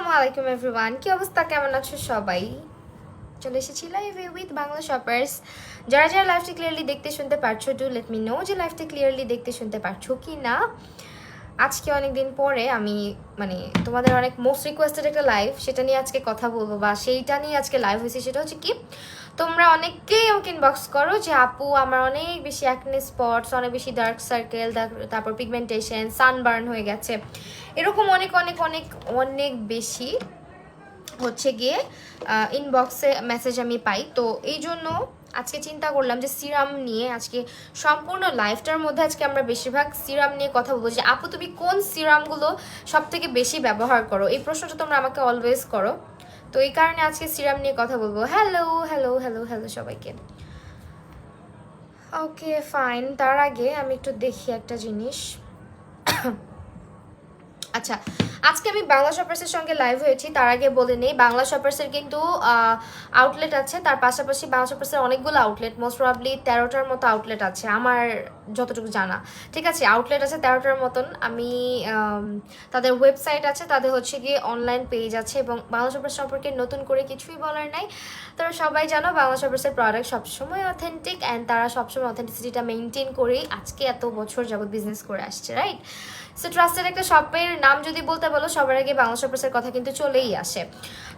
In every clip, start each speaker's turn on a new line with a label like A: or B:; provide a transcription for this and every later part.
A: আসসালামু আলাইকুম এভরিওয়ান, কি অবস্থা, কেমন আছো সবাই? চলে এসেছি লাইভে উইথ বাংলা শপার্স। যারা যারা লাইভটি ক্লিয়ারলি দেখতে শুনতে পারছো, ডু লেট মি নো যে লাইভটি ক্লিয়ারলি দেখতে শুনতে পারছো কি না। আজকে অনেক দিন পরে আমি তোমাদের অনেক মোস্ট রিকোয়েস্টেড একটা লাইভ, সেটা নিয়ে আজকে কথা বলবো, বা সেইটা নিয়ে আজকে লাইভ হয়েছে। সেটা হচ্ছে কি, তোমরা অনেকেই আমাকে ইনবক্স করো যে আপু আমার অনেক বেশি অ্যাকনে স্পটস, অনেক বেশি ডার্ক সার্কেল, তারপর পিগমেন্টেশন, সানবার্ন হয়ে গেছে, এরকম অনেক অনেক অনেক অনেক বেশি হচ্ছে গিয়ে ইনবক্সে মেসেজ আমি পাই। তো এই জন্য আজকে চিন্তা করলাম যে সিরাম নিয়ে আজকে সম্পূর্ণ লাইফটার মধ্যে আজকে আমরা বেশিরভাগ সিরাম নিয়ে কথা বলবো। যে আপু তুমি কোন সিরামগুলো সব থেকে বেশি ব্যবহার করো, এই প্রশ্নটা তোমরা আমাকে অলওয়েজ করো। তো এই কারণে আজকে সিরাম নিয়ে কথা বলবো। হ্যালো হ্যালো হ্যালো হ্যালো সবাইকে। ওকে ফাইন, তার আগে আমি একটু দেখি একটা জিনিস। আচ্ছা, আজকে আমি বাংলা শপার্সের সঙ্গে লাইভ হয়েছি। তার আগে বলে নেই, বাংলা শপার্সের কিন্তু আউটলেট আছে, তার পাশাপাশি বাংলা শপার্সের অনেকগুলো আউটলেট, মোস্ট প্রবাবলি 13টার মতো আউটলেট আছে আমার যতটুকু জানা। ঠিক আছে, আউটলেট আছে 13টার মতন। আমি তাদের ওয়েবসাইট আছে, তাদের হচ্ছে গিয়ে অনলাইন পেজ আছে, এবং বাংলা শপার্স সম্পর্কে নতুন করে কিছুই বলার নাই। তারা সবাই জানো বাংলা শপার্সের প্রোডাক্ট সবসময় অথেন্টিক, অ্যান্ড তারা সবসময় অথেন্টিসিটিটা মেনটেন করেই আজকে এত বছর যাবত বিজনেস করে আসছে, রাইট? সো ট্রাস্টেড একটা শপের নাম যদি বলতে বলো, সবার আগে বাংলা শপার্সের কথা কিন্তু চলেই আসে।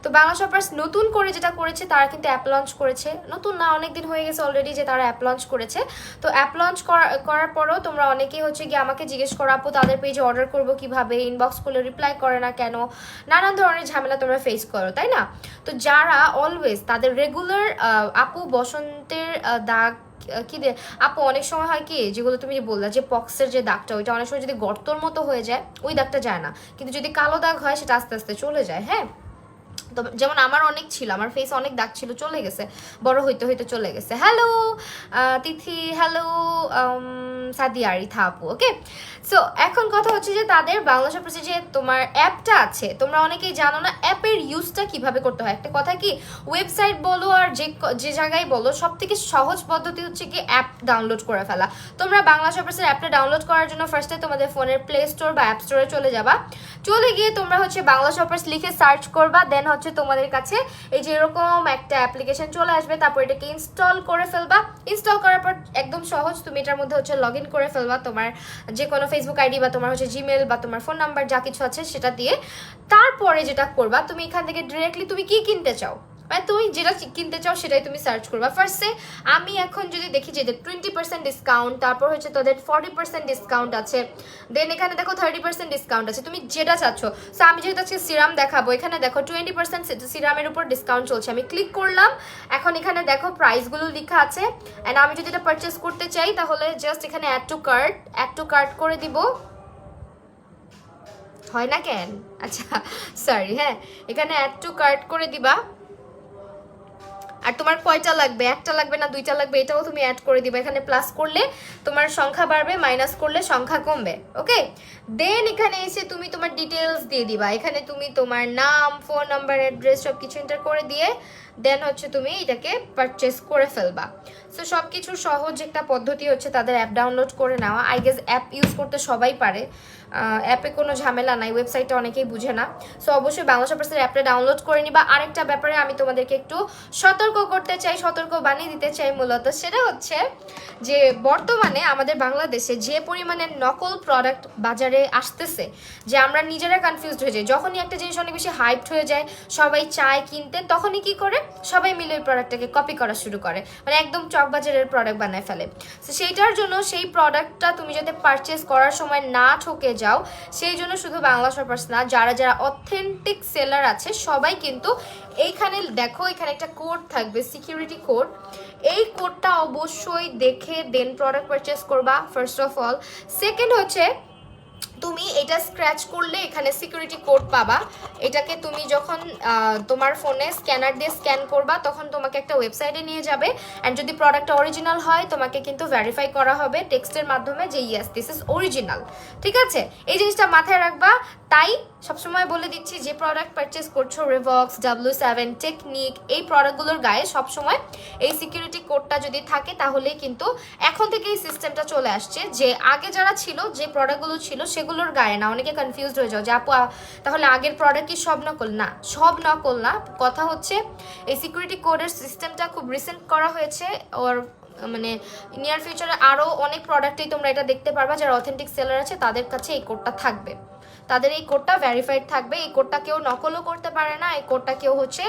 A: তো বাংলা শপার্স নতুন করে যেটা করেছে, তারা কিন্তু অ্যাপ লঞ্চ করেছে। নতুন না, অনেকদিন হয়ে গেছে অলরেডি যে তারা অ্যাপ লঞ্চ করেছে। তো অ্যাপ লঞ্চ করার পরেও তোমরা অনেকেই হচ্ছে গিয়ে আমাকে জিজ্ঞেস করো আপু তাদের পেজে অর্ডার করবো কিভাবে, ইনবক্স করলে রিপ্লাই করে না কেন, নানান ধরনের ঝামেলা তোমরা ফেস করো, তাই না? তো যারা অলওয়েজ তাদের রেগুলার আপু বসন্তের দাগ কি দে আপু, অনেক সময় হয় কি, যেগুলো তুমি বললা যে পক্সের যে দাগটা, ওইটা অনেক সময় যদি গর্তর মতো হয়ে যায়, ওই দাগটা যায় না, কিন্তু যদি কালো দাগ হয় সেটা আস্তে আস্তে চলে যায়। হ্যাঁ, তো যেমন আমার অনেক ছিল, আমার ফেস অনেক দাগ ছিল, চলে গেছে, বড় হইতে হইতে চলে গেছে। হ্যালো তিথি, হ্যালো সাদিয়া আরিথা আপু। ওকে, সো এখন কথা হচ্ছে যে তাদের বাংলা শপার্সে যে তোমার অ্যাপটা আছে, তোমরা অনেকেই জানো না অ্যাপের ইউজটা কিভাবে করতে হয়। একটা কথা কি, ওয়েবসাইট বলো আর যে জায়গায় বলো, সব থেকে সহজ পদ্ধতি হচ্ছে কি অ্যাপ ডাউনলোড করে ফেলা। তোমরা বাংলা শপার্সের অ্যাপটা ডাউনলোড করার জন্য ফার্স্টে তোমাদের ফোনের প্লে স্টোর বা অ্যাপ স্টোরে চলে যাবা। চলে গিয়ে তোমরা হচ্ছে বাংলা শপার্স লিখে সার্চ করবা, দেন হচ্ছে তোমাদের কাছে এই যে এরকম একটা অ্যাপ্লিকেশন চলে আসবে, তারপর এটাকে ইনস্টল করে ফেলবা। ইনস্টল করার পর একদম সহজ, তুমি এটার মধ্যে হচ্ছে লগ ইন করে ফেলবা তোমার যে কোনো ফেসবুক আইডি বা তোমার হচ্ছে জিমেল বা তোমার ফোন নাম্বার যা কিছু আছে সেটা দিয়ে। তারপরে যেটা করবা, তুমি এখান থেকে ডিরেক্টলি তুমি কি কিনতে চাও, মানে তুমি যেটা কিনতে চাও সেটাই তুমি সার্চ করবা। ফার্স্টে আমি এখন যদি দেখি যে 20% ডিসকাউন্ট, তারপর হচ্ছে তাদের 40% ডিসকাউন্ট আছে, দেন এখানে দেখো 30% ডিসকাউন্ট আছে, তুমি যেটা চাচ্ছ। সো আমি যেহেতু আজকে সিরাম দেখাবো, এখানে দেখো 20% সিরামের উপর ডিসকাউন্ট চলছে। আমি ক্লিক করলাম, এখন এখানে দেখো প্রাইসগুলো লেখা আছে, অ্যান্ড আমি যদি এটা পারচেস করতে চাই তাহলে জাস্ট এখানে অ্যাড টু কার্ট করে দিব। হয় না কেন? আচ্ছা সরি, হ্যাঁ, এখানে অ্যাড টু কার্ট করে দিবা। আর তোমার কয়টা লাগবে, একটা লাগবে না দুইটা লাগবে, এটাও তুমি অ্যাড করে দিবে। এখানে প্লাস করলে তোমার সংখ্যা বাড়বে, মাইনাস করলে সংখ্যা কমবে। ওকে, দেন এখানে এসে তুমি তোমার ডিটেলস দিয়ে দিবা। এখানে তুমি তোমার নাম, ফোন নাম্বার, অ্যাড্রেস সব কিছু এন্টার করে দিয়ে দেন হচ্ছে তুমি এটাকে পারচেস করে ফেলবা। সো সব কিছুর সহজ একটা পদ্ধতি হচ্ছে তাদের অ্যাপ ডাউনলোড করে নেওয়া। আই গেস অ্যাপ ইউজ করতে সবাই পারে, অ্যাপে কোনো ঝামেলা নাই, ওয়েবসাইটটা অনেকেই বুঝে না। সো অবশ্যই বাংলা শপার্সের অ্যাপটা ডাউনলোড করে নিবা। আরেকটা ব্যাপারে আমি তোমাদেরকে একটু সতর্ক করতে চাই, সতর্ক বানিয়ে দিতে চাই মূলত, সেটা হচ্ছে যে বর্তমানে আমাদের বাংলাদেশে যে পরিমাণে নকল প্রোডাক্ট বাজারে আসতেছে, যে আমরা নিজেরা কনফিউজড হয়ে যাই। যখনই একটা জিনিস অনেক বেশি হাইপড হয়ে যায়, সবাই চায় কিনতে, তখনই কি করে সবাই মিলে ওই প্রোডাক্টটাকে কপি করা শুরু করে, মানে একদম চকবাজারের প্রোডাক্ট বানায় ফেলে। তো সেইটার জন্য সেই প্রোডাক্টটা তুমি যাতে পারচেস করার সময় না ঠকে যাও, সেই জন্য শুধু বাংলা শপার্স না, যারা যারা অথেন্টিক সেলার আছে সবাই কিন্তু এইখানে দেখো, এখানে একটা কোড থাকবে, সিকিউরিটি কোড। এই কোডটা অবশ্যই দেখে দেন প্রোডাক্ট পারচেস করবা, ফার্স্ট অফ অল। সেকেন্ড হচ্ছে তুমি এটা স্ক্র্যাচ করলে এখানে সিকিউরিটি কোড পাবা। এটাকে তুমি যখন তোমার ফোনে স্ক্যানার দিয়ে স্ক্যান করবা, তখন তোমাকে একটা ওয়েবসাইটে নিয়ে যাবে, অ্যান্ড যদি প্রোডাক্টটা অরিজিনাল হয় তোমাকে কিন্তু ভেরিফাই করা হবে টেক্সটের মাধ্যমে যে ইয়েস দিস ইজ অরিজিনাল। ঠিক আছে, এই জিনিসটা মাথায় রাখবা। তাই সবসময় বলে দিচ্ছি, যে প্রোডাক্ট পারচেস করছো, রেভক্স, W7, টেকনিক, এই প্রোডাক্টগুলোর গায়ে সবসময় এই সিকিউরিটি কোডটা যদি থাকে, তাহলে কিন্তু এখন থেকে এই সিস্টেমটা চলে আসছে, যে আগে যারা ছিল, যে প্রোডাক্টগুলো ছিল সেগুলো সবগুলোর গায়ে না, অনেকে কনফিউজড হয়ে যাও যে আপু তাহলে আগের প্রোডাক্ট কি সব নকল? না, সব নকল না। কথা হচ্ছে এই সিকিউরিটি কোডের সিস্টেমটা খুব রিসেন্ট করা হয়েছে, ওর মানে নিয়ার ফিউচারে আরও অনেক প্রোডাক্টেই তোমরা এটা দেখতে পারবা যারা অথেন্টিক সেলার আছে তাদের কাছে এই কোডটা থাকবে, তাদের এই কোডটা ভেরিফাইড থাকবে। এই কোডটা কেউ নকলও করতে পারে না, এই কোডটা কেউ হচ্ছে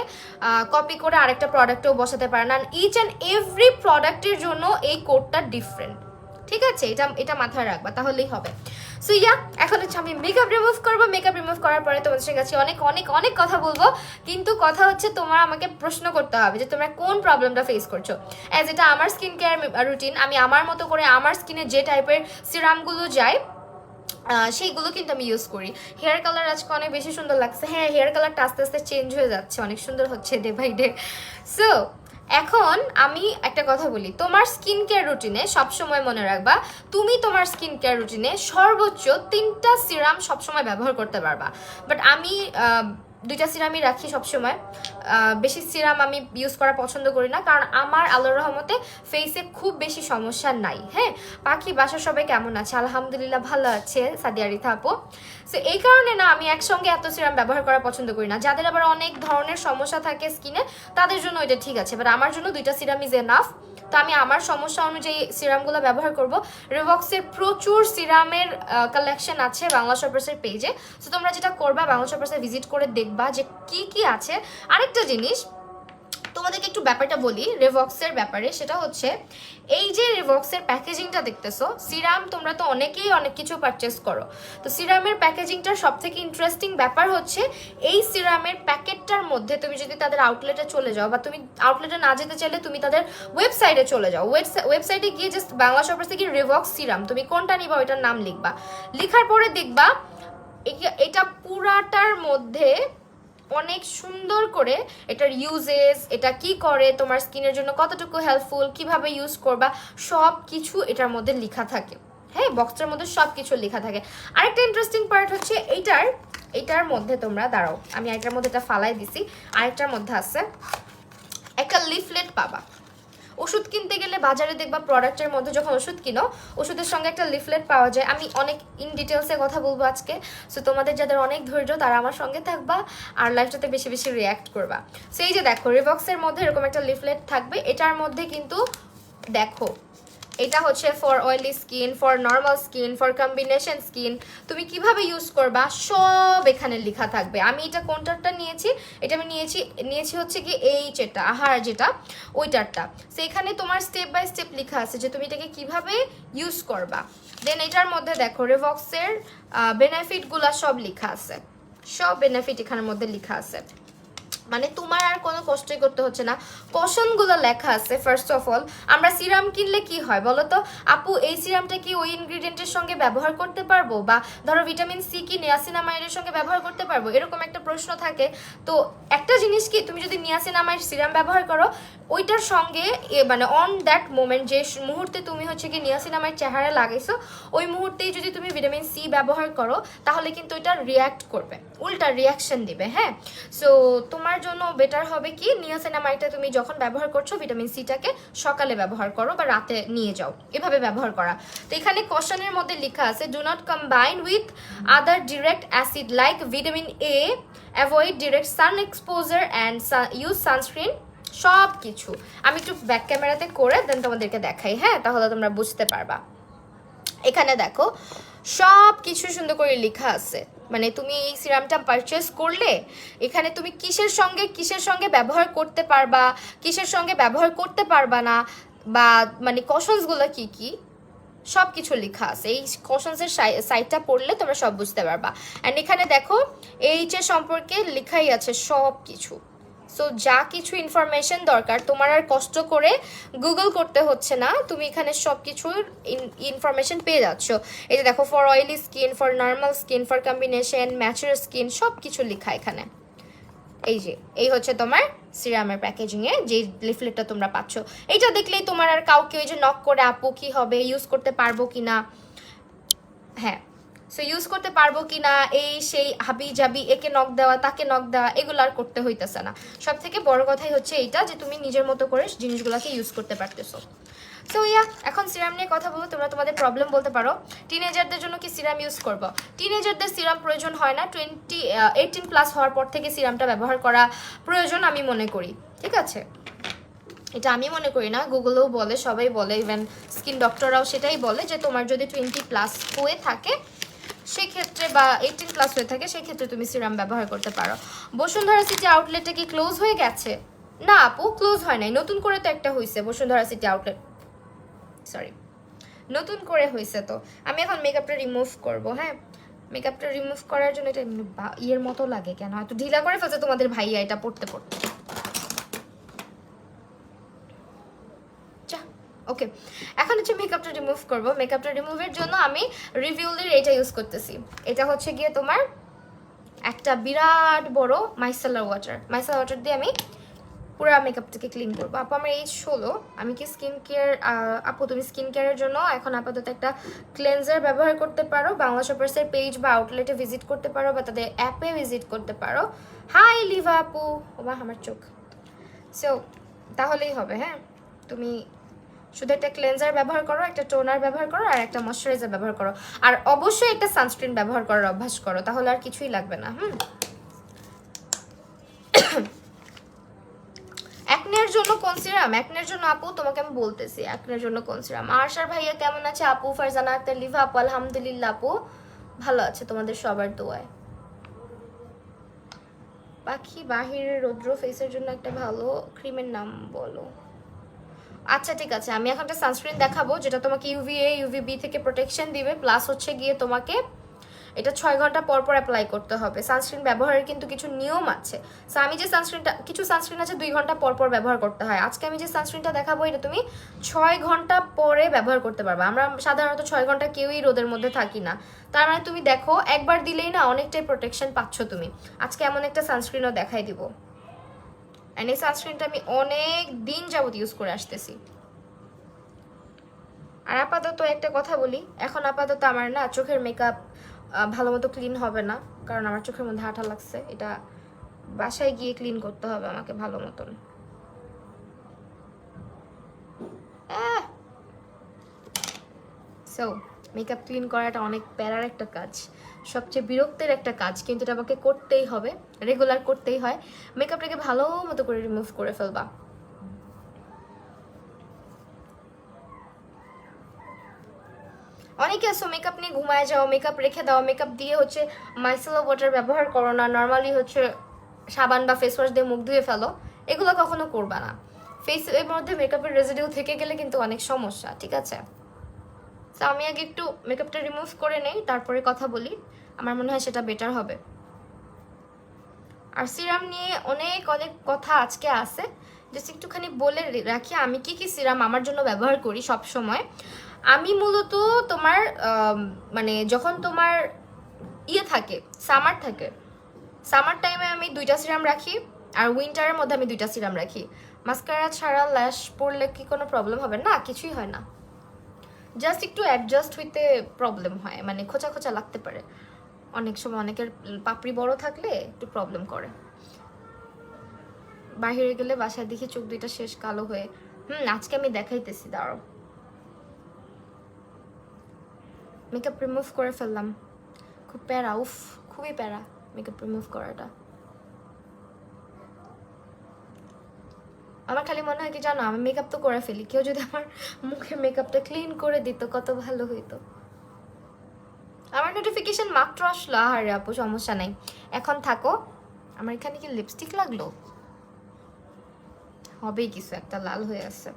A: কপি করে আরেকটা প্রোডাক্টেও বসাতে পারে না। ইচ অ্যান্ড এভরি প্রোডাক্টের জন্য এই কোডটা ডিফারেন্ট, ঠিক আছে? এটা মাথায় রাখবা, তাহলেই হবে। সো ইয়া, এখন হচ্ছে আমি মেকআপ রিমুভ করবো। মেকআপ রিমুভ করার পরে তোমাদের কাছে অনেক অনেক অনেক কথা বলবো, কিন্তু কথা হচ্ছে তোমার আমাকে প্রশ্ন করতে হবে যে তোমরা কোন প্রবলেমটা ফেস করছো। অ্যাজ এটা আমার স্কিন কেয়ার রুটিন, আমি আমার মতো করে আমার স্কিনে যে টাইপের সিরামগুলো যায় সেইগুলো কিন্তু আমি ইউজ করি। হেয়ার কালার আজকে অনেক বেশি সুন্দর লাগছে। হ্যাঁ, হেয়ার কালারটা আস্তে আস্তে চেঞ্জ হয়ে যাচ্ছে, অনেক সুন্দর হচ্ছে ডে বাই ডে। সো এখন আমি একটা কথা বলি, তোমার স্কিন কেয়ার রুটিনে সবসময় মনে রাখবা তুমি তোমার স্কিন কেয়ার রুটিনে সর্বোচ্চ 3টা সিরাম সবসময় ব্যবহার করতে পারবা। বাট আমি 2টা সিরামই রাখি সবসময়, বেশি সিরাম আমি ইউজ করা পছন্দ করি না, কারণ আমার আল্লাহর রহমতে ফেসে খুব বেশি সমস্যা নাই। হ্যাঁ, বাকি বাসার সবাই কেমন আছে? আলহামদুলিল্লাহ ভালো আছে সাদিয়া রিথা আপু। সো এই কারণে না আমি একসঙ্গে এত সিরাম ব্যবহার করা পছন্দ করি না। যাদের আবার অনেক ধরনের সমস্যা থাকে স্কিনে তাদের জন্য এটা ঠিক আছে, বাট আমার জন্য 2টা সিরাম ইজ এনাফ। তো আমি আমার সমস্যা অনুযায়ী সিরামগুলো ব্যবহার করব। রিভক্সের প্রচুর সিরামের কালেকশন আছে বাংলা শপার্সের পেজে। সো তোমরা যেটা করবা বাংলা শপার্সে ভিজিট করে দেখবা যে কি কি আছে। আরেকটা জিনিস তোমাদেরকে একটু ব্যাপারটা বলি রিভক্সের ব্যাপারে, সেটা হচ্ছে এই যে রিভক্সের প্যাকেজিংটা দেখতেছো, সিরাম তোমরা তো অনেকেই অনেক কিছু পারচেস করো, তো সিরামের প্যাকেজিংটার সব থেকে ইন্টারেস্টিং ব্যাপার হচ্ছে এই সিরামের প্যাকেটটার মধ্যে তুমি যদি তাদের আউটলেটে চলে যাও, বা তুমি আউটলেটে না যেতে চাইলে তুমি তাদের ওয়েবসাইটে চলে যাও, ওয়েবসাইটে গিয়ে জাস্ট বাংলা শপার্স থেকে রিভক্স সিরাম তুমি কোনটা নিবা ওইটার নাম লিখবা, লিখার পরে দেখবা এটা পুরাটার মধ্যে অনেক সুন্দর করে এটার ইউজেস, এটা কি করে, তোমার স্কিনের জন্য কতটুকু হেল্পফুল, কিভাবে ইউজ করবা, সব কিছু এটার মধ্যে লেখা থাকে। হ্যাঁ, বক্সটার মধ্যে সব কিছু লেখা থাকে। আরেকটা ইন্টারেস্টিং পার্ট হচ্ছে এইটার মধ্যে তোমরা দাঁড়াও, আমি এটার মধ্যে এটা ফালাই দিছি, আরেকটার মধ্যে আছে একটা লিফলেট পাবা। ওষুধ কিনতে গেলে বাজারে দেখবা প্রোডাক্টের মধ্যে যখন ওষুধ কিনো ওষুধের সঙ্গে একটা লিফলেট পাওয়া যায়। আমি অনেক ইন ডিটেলসে কথা বলবো আজকে, সো তোমাদের যাদের অনেক ধৈর্য তারা আমার সঙ্গে থাকবা আর লাইফটাতে বেশি বেশি রিয়াক্ট করবা। সো এই যে দেখো রিভক্সের মধ্যে এরকম একটা লিফলেট থাকবে, এটার মধ্যে কিন্তু দেখো এটা হচ্ছে for oily skin, for normal skin, for combination skin, তুমি কিভাবে ইউজ করবা সব এখানে লেখা থাকবে। আমি এটা কোনটারটা নিয়েছি, এটা আমি নিয়েছি হচ্ছে কি যেটা আহার যেটা ওইটারটা। সো এখানে তোমার স্টেপ বাই স্টেপ লেখা আছে যে তুমি এটাকে কিভাবে ইউজ করবা। দেন এটার মধ্যে দেখো রিভক্সের বেনিফিটগুলো সব লেখা আছে, সব বেনিফিট এখানের মধ্যে লেখা আছে, মানে তোমার আর কোনো কষ্টই করতে হচ্ছে না। কশনগুলো লেখা আছে। ফার্স্ট অফ অল আমরা সিরাম কিনলে কি হয় বলো তো আপু, এই সিরামটা কি ওই ইনগ্রিডিয়েন্টের সঙ্গে ব্যবহার করতে পারবো, বা ধরো ভিটামিন সি কি নিয়াসিনামাইডের সঙ্গে ব্যবহার করতে পারবো, এরকম একটা প্রশ্ন থাকে। তো একটা জিনিস কি, তুমি যদি নিয়াসিনামাইড সিরাম ব্যবহার করো ওইটার সঙ্গে মানে অন দ্যাট মোমেন্ট যে মুহূর্তে তুমি হচ্ছে কি নিয়াসিনামাইড চেহারা লাগাইছো ওই মুহূর্তেই যদি তুমি ভিটামিন সি ব্যবহার করো তাহলে কিন্তু এটা রিয়াক্ট করবে, উল্টা রিয়াকশন দিবে। হ্যাঁ, সো তোমার জন্য বেটার হবে কি নিয়াসিনামাইডটা তুমি যখন ব্যবহার করছো ভিটামিন সিটাকে সকালে ব্যবহার করো বা রাতে নিয়ে যাও, এভাবে ব্যবহার করা। তো এখানে কোশ্চেনের মধ্যে লেখা আছে do not combine with other direct acid like vitamin A, avoid direct San exposure and use sunscreen. সব কিছু আমি একটু ব্যাক ক্যামেরাতে করে দেন তোমাদেরকে দেখাই, হ্যাঁ, তাহলে তোমরা বুঝতে পারবা। এখানে দেখো সব কিছু সুন্দর করে লেখা আছে, মানে তুমি এই সিরামটা পারচেস করলে এখানে তুমি কিসের সঙ্গে ব্যবহার করতে পারবা, কিসের সঙ্গে ব্যবহার করতে পারবা না, বা মানে কশনসগুলো কি কি সব কিছু লেখা আছে। এই কশনসের সাইটটা পড়লে তোমরা সব বুঝতে পারবা। অ্যান্ড এখানে দেখো এইচের সম্পর্কে লেখাই আছে সব কিছু। সো যা কিছু ইনফরমেশন দরকার তোমার আর কষ্ট করে গুগল করতে হচ্ছে না, তুমি এখানে সব কিছুর ইনফরমেশন পেয়ে যাচ্ছ। এই যে দেখো for oily skin, for normal skin, for combination, mature skin, সব কিছু লেখা এখানে। এই হচ্ছে তোমার সিরামের প্যাকেজিংয়ে যে লিফলেটটা তোমরা পাচ্ছ। এইটা দেখলেই তোমার আর কাউকে ওই যে নক করে আপু কি হবে, ইউজ করতে পারবো কি না, হ্যাঁ সো ইউজ করতে পারবো কি না, এই সেই হাবি জাবি একে নক দেওয়া তাকে নক দেওয়া এগুলো আর করতে হইতেছে না। সব থেকে বড় কথাই হচ্ছে এইটা যে তুমি নিজের মতো করে জিনিসগুলোকে ইউজ করতে পারতেছো। সো ইয়া, এখন সিরাম নিয়ে কথা বলবো। তোমরা তোমাদের প্রবলেম বলতে পারো। টিনেজারদের জন্য কি সিরাম ইউজ করবো? টিনেজারদের সিরাম প্রয়োজন হয় না, 18+ হওয়ার পর থেকে সিরামটা ব্যবহার করা প্রয়োজন আমি মনে করি, ঠিক আছে? এটা আমি মনে করি না, গুগলেও বলে, সবাই বলে, ইভেন স্কিন ডক্টররাও সেটাই বলে যে তোমার যদি 20+ হয়ে থাকে সেক্ষেত্রে, বা 18+ হয়ে থাকে, সেক্ষেত্রে তুমি সিরাম ব্যবহার করতে পারো। বসুন্ধরা সিটি আউটলেটে কি ক্লোজ হয়ে গেছে? না আপু, ক্লোজ হয় নাই, নতুন করে তো একটা হয়েছে বসুন্ধরা সিটি আউটলেট, সরি, নতুন করে হয়েছে। তো আমি এখন মেকআপটা রিমুভ করব। হ্যাঁ, মেকআপটা রিমুভ করার জন্য এটা ইয়ের মতো লাগে কেন, হয়তো ঢিলা করে ফেলছে তোমাদের ভাইয়া এটা পড়তে পড়তে। ওকে, এখন হচ্ছে মেকআপটা রিমুভ করব। মেকআপটা রিমুভের জন্য আমি রিভিউলের এটা ইউজ করতেছি। এটা হচ্ছে গিয়ে তোমার একটা বিরাট বড় মাইসেলার ওয়াটার দিয়ে আমি পুরো মেকআপটাকে ক্লিন করবো। আপু আমার এজ 16, আমি কি স্কিন কেয়ার, আপু তুমি স্কিন কেয়ারের জন্য এখন আপাতত একটা ক্লেনজার ব্যবহার করতে পারো, বাংলা শপার্সের পেজ বা আউটলেটে ভিজিট করতে পারো, বা তাদের অ্যাপে ভিজিট করতে পারো। হাই লিভা আপু, ওমা আমার চোখ। সো তাহলেই হবে। হ্যাঁ, তুমি শুধু একটা ক্লেনজার ব্যবহার করো, একটা টোনার ব্যবহার করো, আর একটা ময়শ্চারাইজার ব্যবহার করো, আর অবশ্যই একটা সানস্ক্রিন ব্যবহার করার অভ্যাস করো, তাহলে আর কিছুই লাগবে না। অ্যাকনের জন্য কোন সিরাম? অ্যাকনের জন্য আপু তোমাকে আমি বলতেছি, অ্যাকনের জন্য কোন সিরাম। আরশার ভাইয়া কেমন আছে আপু? ফারজানা আক্তার লিভা আপু আলহামদুলিল্লাহ আপু ভালো আছে, তোমাদের সবার দোয়ায়। পাখি বাহিরের রৌদ্র ফেসের জন্য একটা ভালো ক্রিমের নাম বলো। আচ্ছা ঠিক আছে, আমি এখন একটা সানস্ক্রিন দেখাবো যেটা তোমাকে ইউভিএ ইউভিবি থেকে প্রোটেকশন দিবে, প্লাস হচ্ছে গিয়ে তোমাকে এটা 6 ঘন্টা পর পর অ্যাপ্লাই করতে হবে। সানস্ক্রিন ব্যবহারের কিন্তু কিছু নিয়ম আছে। সো আমি যে সানস্ক্রিনটা, কিছু সানস্ক্রিন আছে 2 ঘন্টা পর পর ব্যবহার করতে হয়। আজকে আমি যে সানস্ক্রিনটা দেখাবো এটা তুমি 6 ঘন্টা পরে ব্যবহার করতে পারবে। আমরা সাধারণত 6 ঘন্টা কেউই রোদের মধ্যে থাকি না, তার মানে তুমি দেখো একবার দিলেই না অনেকটাই প্রোটেকশন পাচ্ছ তুমি। আজকে এমন একটা সানস্ক্রিনও দেখাই দিব, অ্যান্ড এই সানস্ক্রিনটা আমি অনেক দিন যাবত ইউজ করে আসতেছি। আর আপাতত একটা কথা বলি, এখন আপাতত আমার না চোখের মেকআপ ভালো মতো ক্লিন হবে না, কারণ আমার চোখের মধ্যে আঠা লাগছে। এটা বাসায় গিয়ে ক্লিন করতে হবে আমাকে ভালো মতন। সো মেকআপ ক্লিন করাটা অনেক প্যারার একটা কাজ, সবচেয়ে বিরক্তের একটা কাজ, কিন্তু এটা আমাকে করতেই হবে, রেগুলার করতেই হয়। মেকআপটাকে ভালো মতো করে রিমুভ করে ফেলবা। অনেকে আসো মেকআপ নিয়ে ঘুমায় যাও, মেকআপ রেখে দাও, মেকআপ দিয়ে হচ্ছে মাইসেলার ওয়াটার ব্যবহার করো না, নর্মালি হচ্ছে সাবান বা ফেস ওয়াশ দিয়ে মুখ ধুয়ে ফেলো। এগুলো কখনো করবা না। ফেসের মধ্যে মেকআপের রেজিডিউ থেকে গেলে কিন্তু অনেক সমস্যা, ঠিক আছে? তো আমি আগে একটু মেকআপটা রিমুভ করে নেই, তারপরে কথা বলি, আমার মনে হয় সেটা বেটার হবে। আর সিরাম নিয়ে অনেক অনেক কথা আজকে আছে, জাস্ট একটুখানি বলে রাখি আমি কি কি সিরাম আমার জন্য ব্যবহার করি সব সময়। আমি মূলত তোমার মানে যখন তোমার ইয়ে থাকে, সামার থাকে, সামার টাইমে আমি 2টা সিরাম রাখি, আর উইন্টারের মধ্যে আমি 2টা সিরাম রাখি। মাস্কারা ছাড়া ল্যাশ পড়লে কি কোনো প্রবলেম হবে? না, কিছুই হয় না, জাস্ট একটু অ্যাডজাস্ট হইতে প্রবলেম হয়, মানে খোঁচা খোঁচা লাগতে পারে অনেক সময়, অনেকের পাপড়ি বড় থাকলে একটু প্রবলেম করে। বাহিরে গেলে বাসায় দেখি চোখ 2টা শেষ কালো হয়ে। আজকে আমি দেখাইতেছি, দাঁড়াও। মেকআপ রিমুভ করে ফেললাম, খুব প্যারা, উফ খুবই প্যারা মেকআপ রিমুভ করাটা। আমার খালি মনে হয় কি জানো, আমি মেকআপ তো করে ফেলি, কেউ যদি আমার মুখে মেকআপটা ক্লিন করে দিত কত ভালো হইতো। আমার নোটিফিকেশন মাত্র আসলো, আরে আপু সমস্যা নাই, এখন থাকো। আমার এখানে কি লিপস্টিক লাগলো? হবেই কিছু একটা, লাল হয়ে আছে।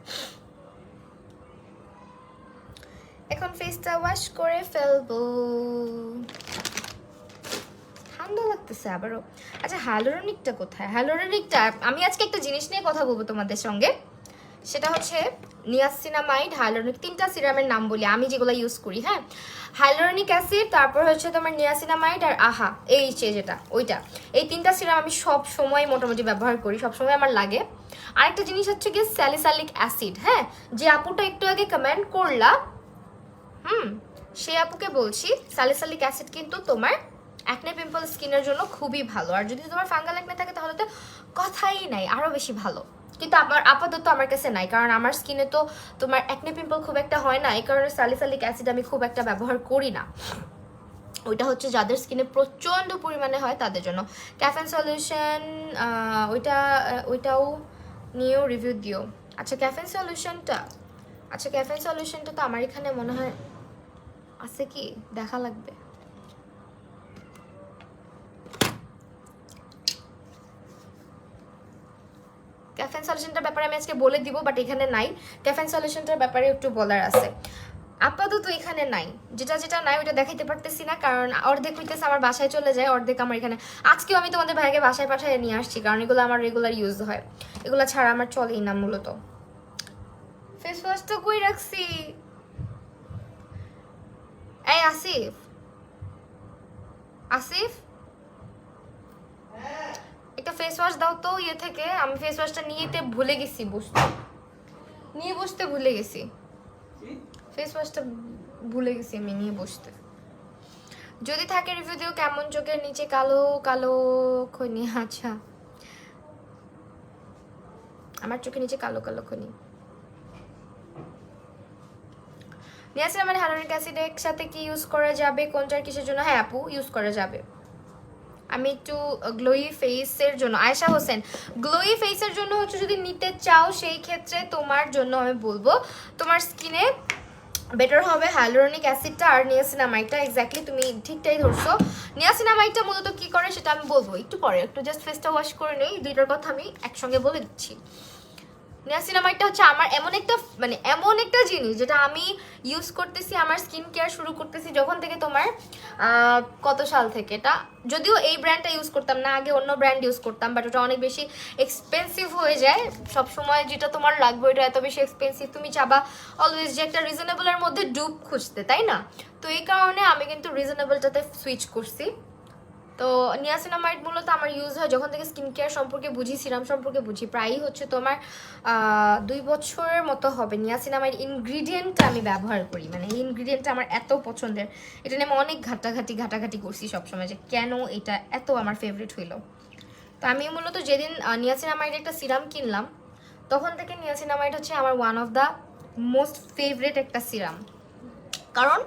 A: এখন ফেসটা ওয়াশ করে ফেলবো, ঠান্ডা লাগতেছে আবারও। আচ্ছা হ্যালোরনিকটা কোথায়? হ্যালোরনিকটা আমি আজকে একটা জিনিস নিয়ে কথা বলবো তোমাদের সঙ্গে, সেটা হচ্ছে নিয়াসিনামাইড, হাইলোরনিক, 3টা সিরামের নাম বলি আমি যেগুলো ইউজ করি। হ্যাঁ, হাইলোরনিক অ্যাসিড, তারপর হচ্ছে তোমার নিয়াসিনামাইড, আর আহা এই যেটা ওইটা, এই 3টা সিরাম আমি সব সময় মোটামুটি ব্যবহার করি, সব সময় আমার লাগে। আরেকটা জিনিস হচ্ছে কি স্যালিসালিক অ্যাসিড। হ্যাঁ, যে আপুটা একটু আগে কমেন্ট করলা, সে আপুকে বলছি স্যালিসালিক অ্যাসিড কিন্তু তোমার অ্যাকনে পিম্পল স্কিনের জন্য খুবই ভালো, আর যদি তোমার ফাঙ্গাল অ্যাকনে থাকে তাহলে তো কথাই নাই, আরো বেশি ভালো। কিন্তু আপাতত আমার কাছে নাই, কারণ আমার স্কিনে তো তোমার অ্যাকনে পিম্পল খুব একটা হয় না, এই কারণে স্যালিসাইলিক অ্যাসিড আমি খুব একটা ব্যবহার করি না। ওইটা হচ্ছে যাদের স্কিনে প্রচণ্ড পরিমাণে হয় তাদের জন্য। ক্যাফেন সলিউশন ওইটাও নিয়েও রিভিউ দিও। আচ্ছা ক্যাফেন সলিউশনটা তো আমার এখানে মনে হয় আছে, কি দেখা লাগবে। ক্যাফেন সলিউশনটার ব্যাপারে আমি আজকে বলে দিব, বাট এখানে নাই। ক্যাফেন সলিউশনটার ব্যাপারে একটু বলার আছে, আপাতত এখানে নাই। যেটা নাই ওইটা দেখাইতে পারতেছি না, কারণ অর্ধেক হইতেছে আমার বাসায় চলে যায়, অর্ধেক আমার এখানে। আজকেও আমি তোমাদের ভাইকে বাসায় পাঠিয়ে নিয়ে আসছি, কারণ এগুলো আমার রেগুলার ইউজ হয়, এগুলো ছাড়া আমার চলেই না মূলত। ফেস ওয়াশ তো কই রাখছি? এই আসিফ, একটা ফেস ওয়াশ দাও তো ইয়ে থেকে। আমি ফেস ওয়াশটা নিয়েতে ভুলে গেছি, বসতে ভুলে গেছি। ফেস ওয়াশটা ভুলে গেছি আমি নিয়ে বসতে। যদি থাকে রিভিউ দিও। কেমন চোখের নিচে কালো কালো খনি? আচ্ছা, আমার চোখের নিচে কালো কালো খনি। নিয়াসিনামাইড হাইলুরনিক অ্যাসিড একসাথে কি ইউজ করা যাবে? কোনটার কিসের জন্য? হ্যাঁ আপু, ইউজ করা যাবে। আমি একটু গ্লোই ফেসের জন্য, আয়েশা হোসেন, গ্লোই ফেসের জন্য হচ্ছে যদি নিতে চাও, সেই ক্ষেত্রে তোমার জন্য আমি বলবো তোমার স্কিনে বেটার হবে হাইলুরনিক অ্যাসিডটা আর নিয়াসিনামাইডটা। এক্স্যাক্টলি তুমি ঠিকটাই ধরছো। নিয়াসিনামাইডটা মূলত কি করে সেটা আমি বলবো একটু পরে, একটু জাস্ট ফেসটা ওয়াশ করে নেই, দুইটার কথা আমি একসঙ্গে বলে দিচ্ছি। নিয়াসিনামাইডটা হচ্ছে আমার এমন একটা জিনিস যেটা আমি ইউজ করতেছি, আমার স্কিন কেয়ার শুরু করতেছি যখন থেকে তোমার কত সাল থেকে। এটা যদিও এই ব্র্যান্ডটা ইউজ করতাম না, আগে অন্য ব্র্যান্ড ইউজ করতাম, বাট ওটা অনেক বেশি এক্সপেন্সিভ হয়ে যায়। সবসময় যেটা তোমার লাগবে ওটা এত বেশি এক্সপেন্সিভ, তুমি চাবা অলওয়েজ যে একটা রিজনেবলের মধ্যে ডুব খুঁজতে, তাই না? তো এই কারণে আমি কিন্তু রিজনেবলটাতে সুইচ করছি। তো নিয়াসিনামাইড মূলত আমার ইউজ হয় যখন থেকে স্কিন কেয়ার সম্পর্কে বুঝি, সিরাম সম্পর্কে বুঝি। প্রায়ই হচ্ছে তোমার 2 বছরের মতো হবে নিয়াসিনামাইড ইনগ্রিডিয়েন্টটা আমি ব্যবহার করি। মানে এই ইনগ্রিডিয়েন্টটা আমার এত পছন্দের, এটা নিয়ে আমি অনেক ঘাটাঘাটি করছি সবসময়, যে কেন এটা এত আমার ফেভারিট হইলো। তো আমি মূলত যেদিন নিয়াসিনামাইড একটা সিরাম কিনলাম, তখন থেকে নিয়াসিনামাইড হচ্ছে আমার one of the most favourite একটা সিরাম। কারণ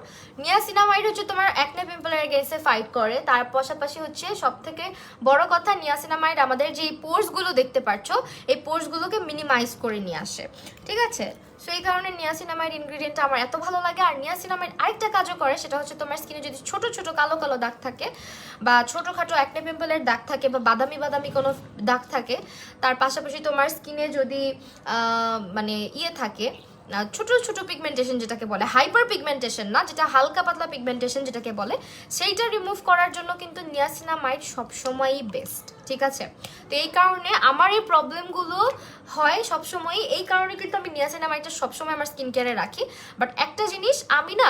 A: নিয়াসিনামাইড হচ্ছে তোমার অ্যাকনে পিম্পলের এগেইনস্টে ফাইট করে, তার পাশাপাশি হচ্ছে সবথেকে বড় কথা নিয়াসিনামাইড আমাদের যে পোর্সগুলো দেখতে পাচ্ছ, এই পোর্সগুলোকে মিনিমাইজ করে নিয়ে আসে, ঠিক আছে? সো এই কারণে নিয়াসিনামাইড ইনগ্রিডিয়েন্টটা আমার এত ভালো লাগে। আর নিয়াসিনামাইড আরেকটা কাজও করে, সেটা হচ্ছে তোমার স্কিনে যদি ছোট ছোট কালো কালো দাগ থাকে, বা ছোটোখাটো অ্যাকনে পিম্পলের দাগ থাকে, বা বাদামি বাদামি কোনো দাগ থাকে, তার পাশাপাশি তোমার স্কিনে যদি ইয়ে থাকে, ছোট ছোট পিগমেন্টেশন যেটাকে বলে, হাইপার পিগমেন্টেশন না, যেটা হালকা পাতলা পিগমেন্টেশন যেটাকে বলে, সেইটা রিমুভ করার জন্য কিন্তু নিয়াসিনামাইড সবসময়ই বেস্ট, ঠিক আছে? তো এই কারণে আমার এই প্রবলেমগুলো হয় সবসময়ই, এই কারণে কিন্তু আমি নিয়াসিনামাইডটা সবসময় আমার স্কিন কেয়ারে রাখি। বাট একটা জিনিস, আমি না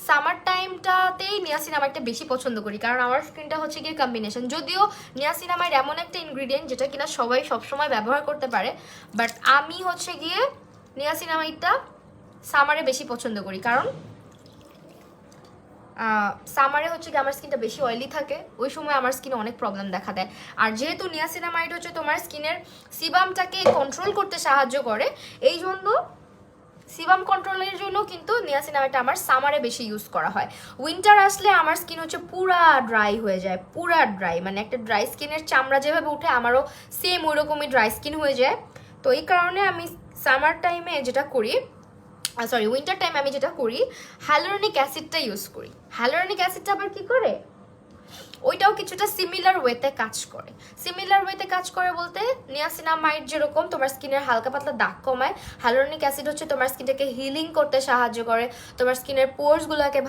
A: সামার টাইমটাতেই নিয়াসিনামাইডটা বেশি পছন্দ করি, কারণ আমার স্কিনটা হচ্ছে গিয়ে কম্বিনেশন। যদিও নিয়াসিনামাইড এমন একটা ইনগ্রিডিয়েন্ট যেটা কিনা সবাই সবসময় ব্যবহার করতে পারে, বাট আমি হচ্ছে গিয়ে নিয়াসিনামাইডটা সামারে বেশি পছন্দ করি, কারণ সামারে হচ্ছে কি আমার স্কিনটা বেশি অয়েলি থাকে, ওই সময় আমার স্কিনে অনেক প্রবলেম দেখা দেয়। আর যেহেতু নিয়াসিনামাইড হচ্ছে তোমার স্কিনের সিবামটাকে কন্ট্রোল করতে সাহায্য করে, এই জন্য সিবাম কন্ট্রোলের জন্য কিন্তু নিয়াসিনামাইডটা আমার সামারে বেশি ইউজ করা হয়। উইন্টার আসলে আমার স্কিন হচ্ছে পুরা ড্রাই হয়ে যায়, পুরা ড্রাই, মানে একটা ড্রাই স্কিনের চামড়া যেভাবে উঠে, আমারও সেম ওই রকমই ড্রাই স্কিন হয়ে যায়। তো এই কারণে আমি সামার টাইমে যেটা করি, উইন্টার টাইমে আমি যেটা করি, হাইলুরনিক অ্যাসিডটা ইউজ করি। হাইলুরনিক অ্যাসিডটা আবার কি করে, ওইটাও কিছুটা সিমিলার ওয়েতে কাজ করে। সিমিলার ওয়েতে কাজ করে বলতে, নিয়াসিনামাইড যেরকম তোমার স্কিনের হালকা পাতলা দাগ কমায়, হাইলুরনিক অ্যাসিড হচ্ছে তোমার স্কিনটাকে হিলিং করতে সাহায্য করে, তোমার স্কিনের পোর্সগুলোকে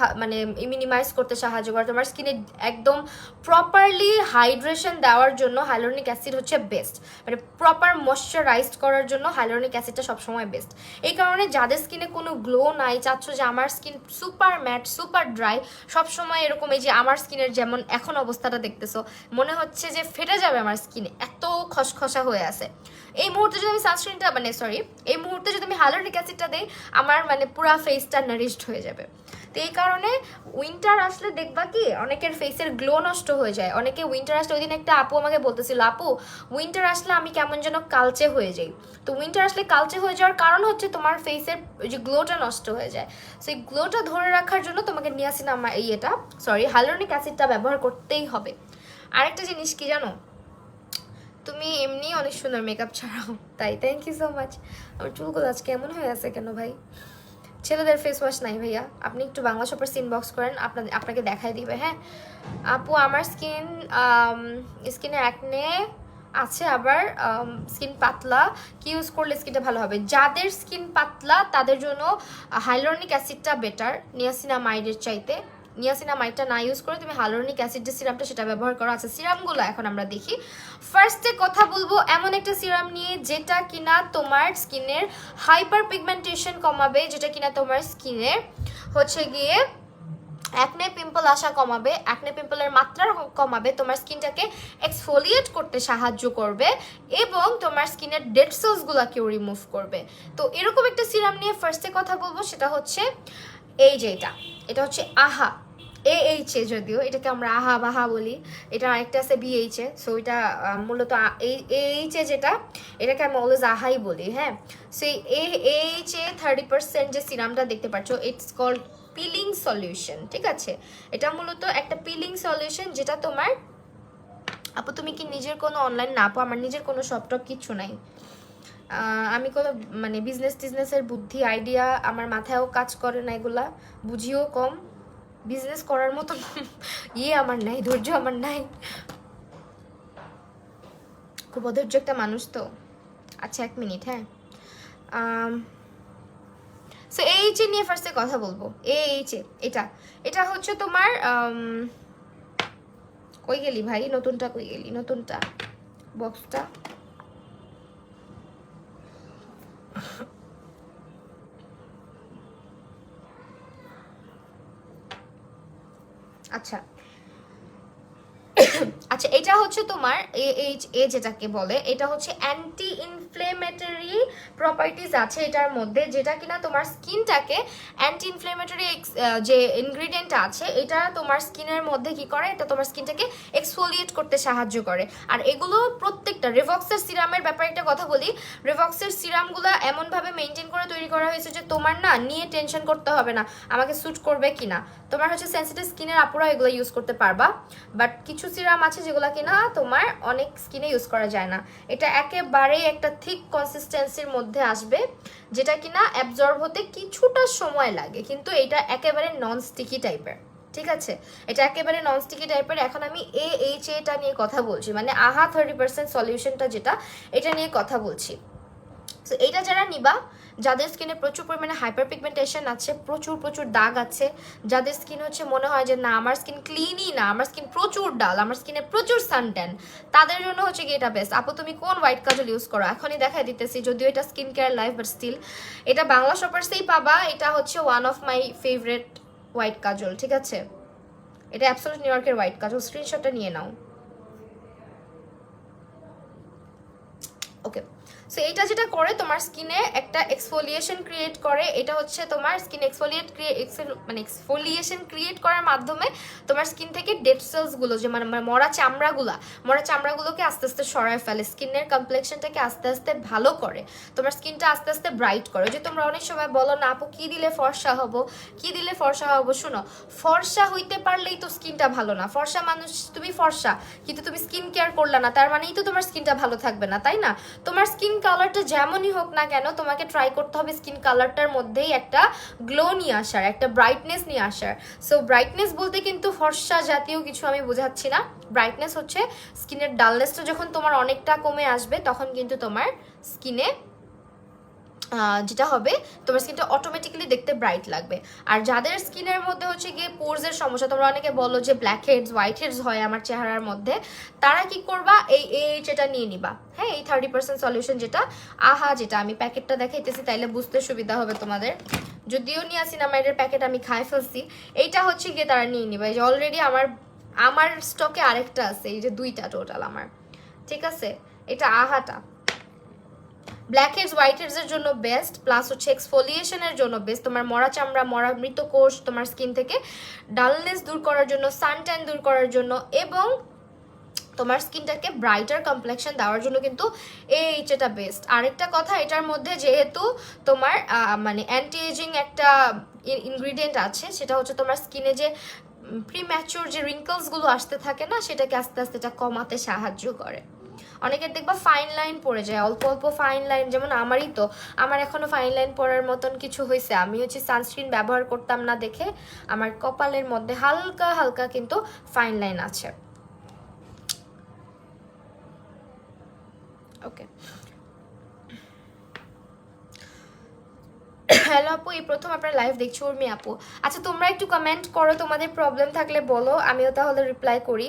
A: মিনিমাইজ করতে সাহায্য করে, তোমার স্কিনে একদম প্রপারলি হাইড্রেশন দেওয়ার জন্য হাইলুরনিক অ্যাসিড হচ্ছে বেস্ট। মানে প্রপার ময়শ্চারাইজড করার জন্য হাইলুরনিক অ্যাসিডটা সবসময় বেস্ট। এই কারণে যাদের স্কিনে কোনো গ্লো নাই, চাচ্ছ যে আমার skin super matte super dry, সবসময় এরকম, এই যে আমার স্কিনের যেমন এখন অবস্থাটা দেখতেছো, মনে হচ্ছে যে ফেটে যাবে আমার স্কিনে, এত খসখসা হয়ে আছে, এই মুহূর্তে যদি আমি সানস্ক্রিনটা এই মুহূর্তে যদি আমি হাইলুরনিক অ্যাসিডটা দিই, আমার পুরা ফেসটা নারিশড হয়ে যাবে। তো এই কারণে উইন্টার আসলে দেখবা কি অনেকের ফেসের গ্লো নষ্ট হয়ে যায়। অনেকে উইন্টার আসলে, ওই দিন একটা আপু আমাকে বলতেছিল, আপু উইন্টার আসলে আমি কেমন যেন কালচে হয়ে যাই। তো উইন্টার আসলে কালচে হয়ে যাওয়ার কারণ হচ্ছে তোমার ফেসের যে গ্লোটা নষ্ট হয়ে যায়। সো এই গ্লোটা ধরে রাখার জন্য তোমাকে নিয়াসিনামাইড হাইলোরনিক অ্যাসিডটা ব্যবহার করতেই হবে। আরেকটা জিনিস কি জানো, তুমি এমনি অনেক সুন্দর মেকআপ ছাড়াও, তাই থ্যাংক ইউ সো মাচ। আমার চুলগুলো আজকে কেমন হয়ে আছে কেন ভাই? ছেলেদের ফেস ওয়াশ নাই ভাইয়া, আপনি একটু বাংলা শপার্স ইনবক্স করেন, আপনাকে দেখাই দিবে। হ্যাঁ আপু, আমার স্কিনে অ্যাকনে আছে, আবার স্কিন পাতলা, কি ইউজ করলে স্কিনটা ভালো হবে? যাদের স্কিন পাতলা তাদের জন্য হাইলোরনিক অ্যাসিডটা বেটার নিয়াসিনামাইডের চাইতে। নিয়াসিনামাইডটা না ইউজ করে তুমি হাইলোরনিক অ্যাসিড যে সিরামটা সেটা ব্যবহার করো। আচ্ছা সিরামগুলো এখন আমরা দেখি। ফার্স্টে কথা বলবো এমন একটা সিরাম নিয়ে যেটা কিনা তোমার স্কিনের হাইপার পিগমেন্টেশন কমাবে, যেটা কিনা তোমার স্কিনের হচ্ছে গিয়ে অ্যাকনে পিম্পল আসা কমাবে, অ্যাকনে পিম্পলের মাত্রা কমাবে, তোমার স্কিনটাকে এক্সফোলিয়েট করতে সাহায্য করবে এবং তোমার স্কিনের ডেড সেলসগুলোকেও রিমুভ করবে। তো এরকম একটা সিরাম নিয়ে ফার্স্টে কথা বলবো, সেটা হচ্ছে এই যে এটা হচ্ছে আহা AHA, যদিও এটাকে আমরা আহা বাহা বলি, এটা আরেকটা আছে BHA। সো এটা মূলত AHA যেটা, এটাকে আমি অলওয়েজ আহাই বলি। হ্যাঁ সো এই AHA 30% যে সিরামটা দেখতে পাচ্ছ, ইটস কল্ড পিলিং সলিউশন। ঠিক আছে, এটা মূলত একটা পিলিং সলিউশন যেটা তোমার, আপু তুমি কি নিজের কোনো অনলাইন না? আপু আমার নিজের কোনো শপ টপ কিচ্ছু নাই, আমি কোনো মানে টিজনেসের বুদ্ধি আইডিয়া আমার মাথায়ও কাজ করে না, এগুলা বুঝিও কম, বিজনেস করার মতো আমার নাই, ধৈর্য আমার নাই, খুব অধৈর্য একটা মানুষ তো। আচ্ছা 1 মিনিট। হ্যাঁ সো AHA নিয়ে ফার্স্টে কথা বলবো। AHA এটা হচ্ছে তোমার কই গেলি ভাই, নতুনটা কই গেলি, নতুনটা বক্সটা। আচ্ছা আচ্ছা এটা হচ্ছে তোমার AHA যেটাকে বলে, এটা হচ্ছে অ্যান্টি ইনফ্লেমেটরি প্রপার্টিজ আছে এটার মধ্যে, যেটা কিনা তোমার স্কিনটাকে অ্যান্টি ইনফ্লেমেটরি যে ইনগ্রিডিয়েন্ট আছে এটা তোমার স্কিনের মধ্যে কি করে, এটা তোমার স্কিনটাকে এক্সফোলিয়েট করতে সাহায্য করে। আর এগুলো প্রত্যেকটা রেভক্সের সিরামের ব্যাপারে একটা কথা বলি, রেভক্সের সিরামগুলো এমনভাবে মেনটেন করে তৈরি করা হয়েছে যে তোমার না নিয়ে টেনশন করতে হবে না আমাকে স্যুট করবে কিনা। তোমার হচ্ছে সেন্সিটিভ স্কিনের আপুরা এগুলো ইউজ করতে পারবা, বাট কিছু সিরাম আছে যেগুলো কিনা তোমার অনেক স্কিনে ইউজ করা যায় না। এটা একেবারেই একটা থিক কনসিস্টেন্সির মধ্যে আসবে, যেটা কিনা অ্যাবজর্ব হতে কিছুটা সময় লাগে, কিন্তু এটা একেবারে নন স্টিকি টাইপের। ঠিক আছে, এটা একেবারে নন স্টিকি টাইপের। এখন আমি AHA নিয়ে কথা বলছি, মানে আহা 30% সলিউশনটা যেটা, এটা নিয়ে কথা বলছি। সো এইটা যারা নিবা, যাদের স্কিনে প্রচুর পরিমাণে হাইপার পিগমেন্টেশন আছে, প্রচুর দাগ আছে, যাদের স্কিন হচ্ছে মনে হয় যে না আমার স্কিন ক্লিনই না, আমার স্কিন প্রচুর ডাল, আমার স্কিনে প্রচুর সানট্যান, তাদের জন্য হচ্ছে কি এটা বেস্ট। আপু তুমি কোন হোয়াইট কাজল ইউজ করো? এখনই দেখাই দিতেছি, যদিও এটা skin care life, but still এটা বাংলা শপার্সেই পাবা। এটা হচ্ছে one of my favorite white kajal. ঠিক আছে, এটা অ্যাবসলিউট নিউ ইয়র্কের হোয়াইট কাজল, স্ক্রিনশটটা নিয়ে নাও। ওকে সো এইটা যেটা করে তোমার স্কিনে একটা এক্সফোলিয়েশন ক্রিয়েট করে, এটা হচ্ছে তোমার স্কিন এক্সফোলিয়েশন ক্রিয়েট করার মাধ্যমে তোমার স্কিন থেকে ডেড সেলসগুলো, যে মানে মরা চামড়াগুলোকে আস্তে আস্তে সরায় ফেলে, স্কিনের কমপ্লেক্সনটাকে আস্তে আস্তে ভালো করে, তোমার স্কিনটা আস্তে আস্তে ব্রাইট করে। যে তোমরা অনেক সময় বলো না আপু কি দিলে ফর্সা হবো, কি দিলে ফর্সা হবো, শোনো ফর্সা হইতে পারলেই তো স্কিনটা ভালো না। ফর্সা মানুষ, তুমি ফর্সা কিন্তু তুমি স্কিন কেয়ার করলে না, তার মানেই তো তোমার স্কিনটা ভালো থাকবে না, তাই না? তোমার স্কিন কালারটা যেমনই হোক না কেন, তোমাকে ট্রাই করতে হবে স্কিন কালারটার মধ্যেই একটা গ্লো নিয়ে আসার, একটা ব্রাইটনেস নিয়ে আসার। সো ব্রাইটনেস বলতে কিন্তু ফর্সা জাতীয় কিছু আমি বোঝাচ্ছি না, ব্রাইটনেস হচ্ছে স্কিনের ডালনেসটা যখন তোমার অনেকটা কমে আসবে, তখন কিন্তু তোমার স্কিনে যেটা হবে তোমার স্কিনটা অটোমেটিক্যালি দেখতে ব্রাইট লাগবে। আর যাদের স্কিনের মধ্যে হচ্ছে গিয়ে পোরসের সমস্যা, তোমরা অনেকে বলো যে ব্ল্যাক হেডস হোয়াইট হেডস হয় আমার চেহারার মধ্যে, তারা কি করবা এই AHA নিয়ে নিবা। হ্যাঁ এই 30% সলিউশন যেটা আহা, যেটা আমি প্যাকেটটা দেখাইতেছি তাইলে বুঝতে সুবিধা হবে তোমাদের, যদিও নিয়াসিনামাইডের প্যাকেট আমি খাই ফেলছি, এইটা হচ্ছে গিয়ে তারা নিয়ে নিবা। এই যে অলরেডি আমার স্টকে আরেকটা আছে, এই যে 2টা টোটাল আমার। ঠিক আছে, এটা আহাটা ব্ল্যাক হেডস হোয়াইট হেডসের জন্য বেস্ট, প্লাস হচ্ছে এক্সফোলিয়েশনের জন্য বেস্ট, তোমার মরা চামড়া মরা মৃত কোষ তোমার স্কিন থেকে ডালনেস দূর করার জন্য, সানট্যান দূর করার জন্য, এবং তোমার স্কিনটাকে ব্রাইটার কমপ্লেকশন দেওয়ার জন্য কিন্তু এইটা বেস্ট। আরেকটা কথা, এটার মধ্যে যেহেতু তোমার মানে অ্যান্টি এজিং একটা ইনগ্রিডিয়েন্ট আছে, সেটা হচ্ছে তোমার স্কিনে যে প্রিম্যাচুর যে রিঙ্কলসগুলো আসতে থাকে না, সেটাকে আস্তে আস্তে এটা কমাতে সাহায্য করে। অনেকের দেখবা ফাইন লাইন পড়ে যায়, অল্প অল্প ফাইন লাইন, যেমন আমারই তো, আমার এখনো ফাইন লাইন পড়ার মতন কিছু হয়েছে। আমি হচ্ছে সানস্ক্রিন ব্যবহার করতাম না দেখে আমার কপালের মধ্যে হালকা হালকা কিন্তু ফাইন লাইন আছে। ওকে, হ্যালো আপু, এই প্রথম আপনার লাইভ দেখছি উর্মি আপু। আচ্ছা তোমরা একটু কমেন্ট করো, তোমাদের প্রবলেম থাকলে বলো, আমিও তাহলে রিপ্লাই করি।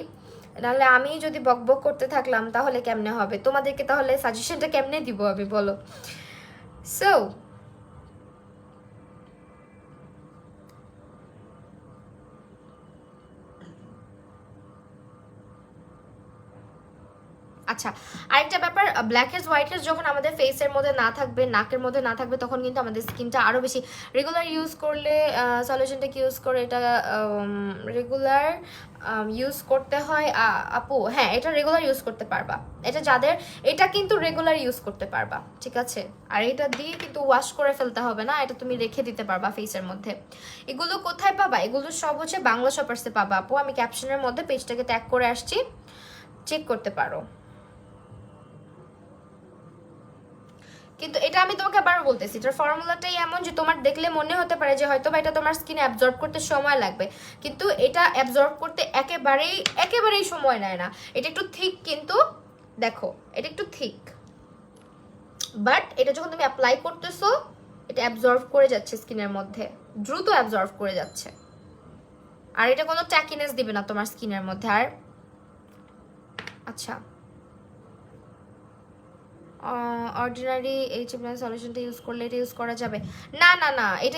A: নাহলে আমি যদি বকবক করতে থাকলাম তাহলে কেমনে হবে, তোমাদেরকে তাহলে সাজেশনটা কেমনে দিব আমি, বলো। সো আচ্ছা, আরেকটা ব্যাপার, ব্ল্যাক হেডস হোয়াইট হেডস যখন আমাদের ফেসের মধ্যে না থাকবে, নাকের মধ্যে না থাকবে, তখন কিন্তু আমাদের স্কিনটা আরও বেশি রেগুলার ইউজ করলে, সলিউশনটাকে ইউজ করে, এটা রেগুলার ইউজ করতে হয় আপু। হ্যাঁ, এটা রেগুলার ইউজ করতে পারবা, এটা যাদের, এটা কিন্তু রেগুলার ইউজ করতে পারবা, ঠিক আছে। আর এটা দিয়ে কিন্তু ওয়াশ করে ফেলতে হবে না, এটা তুমি রেখে দিতে পারবা ফেসের মধ্যে। এগুলো কোথায় পাবা? এগুলো সব হচ্ছে বাংলা শপার্সে পাবা আপু, আমি ক্যাপশনের মধ্যে পেজটাকে ট্যাগ করে আসছি, চেক করতে পারো। কিন্তু এটা আমি তোমাকে আবার বলতেছি, এটার ফর্মুলাটাই এমন যে তোমার দেখলে মনে হতে পারে যে হয়তো বা এটা তোমার স্কিনে অ্যাবজর্ব করতে সময় লাগবে, কিন্তু এটা অ্যাবজর্ব করতে একেবারেই সময় নেয় না। এটা একটু থিক, কিন্তু দেখো এটা একটু থিক, বাট এটা যখন তুমি অ্যাপ্লাই করতেছো, এটা অ্যাবজর্ব করে যাচ্ছে স্কিনের মধ্যে, দ্রুত অ্যাবজর্ব করে যাচ্ছে, আর এটা কোনো ট্যাকিনেস দিবে না তোমার স্কিনের মধ্যে। আর আচ্ছা, অর্ডিনারি এইচ প্লাস সলিউশনটা ইউজ করলে এটা ইউজ করা যাবে? না না না, এটা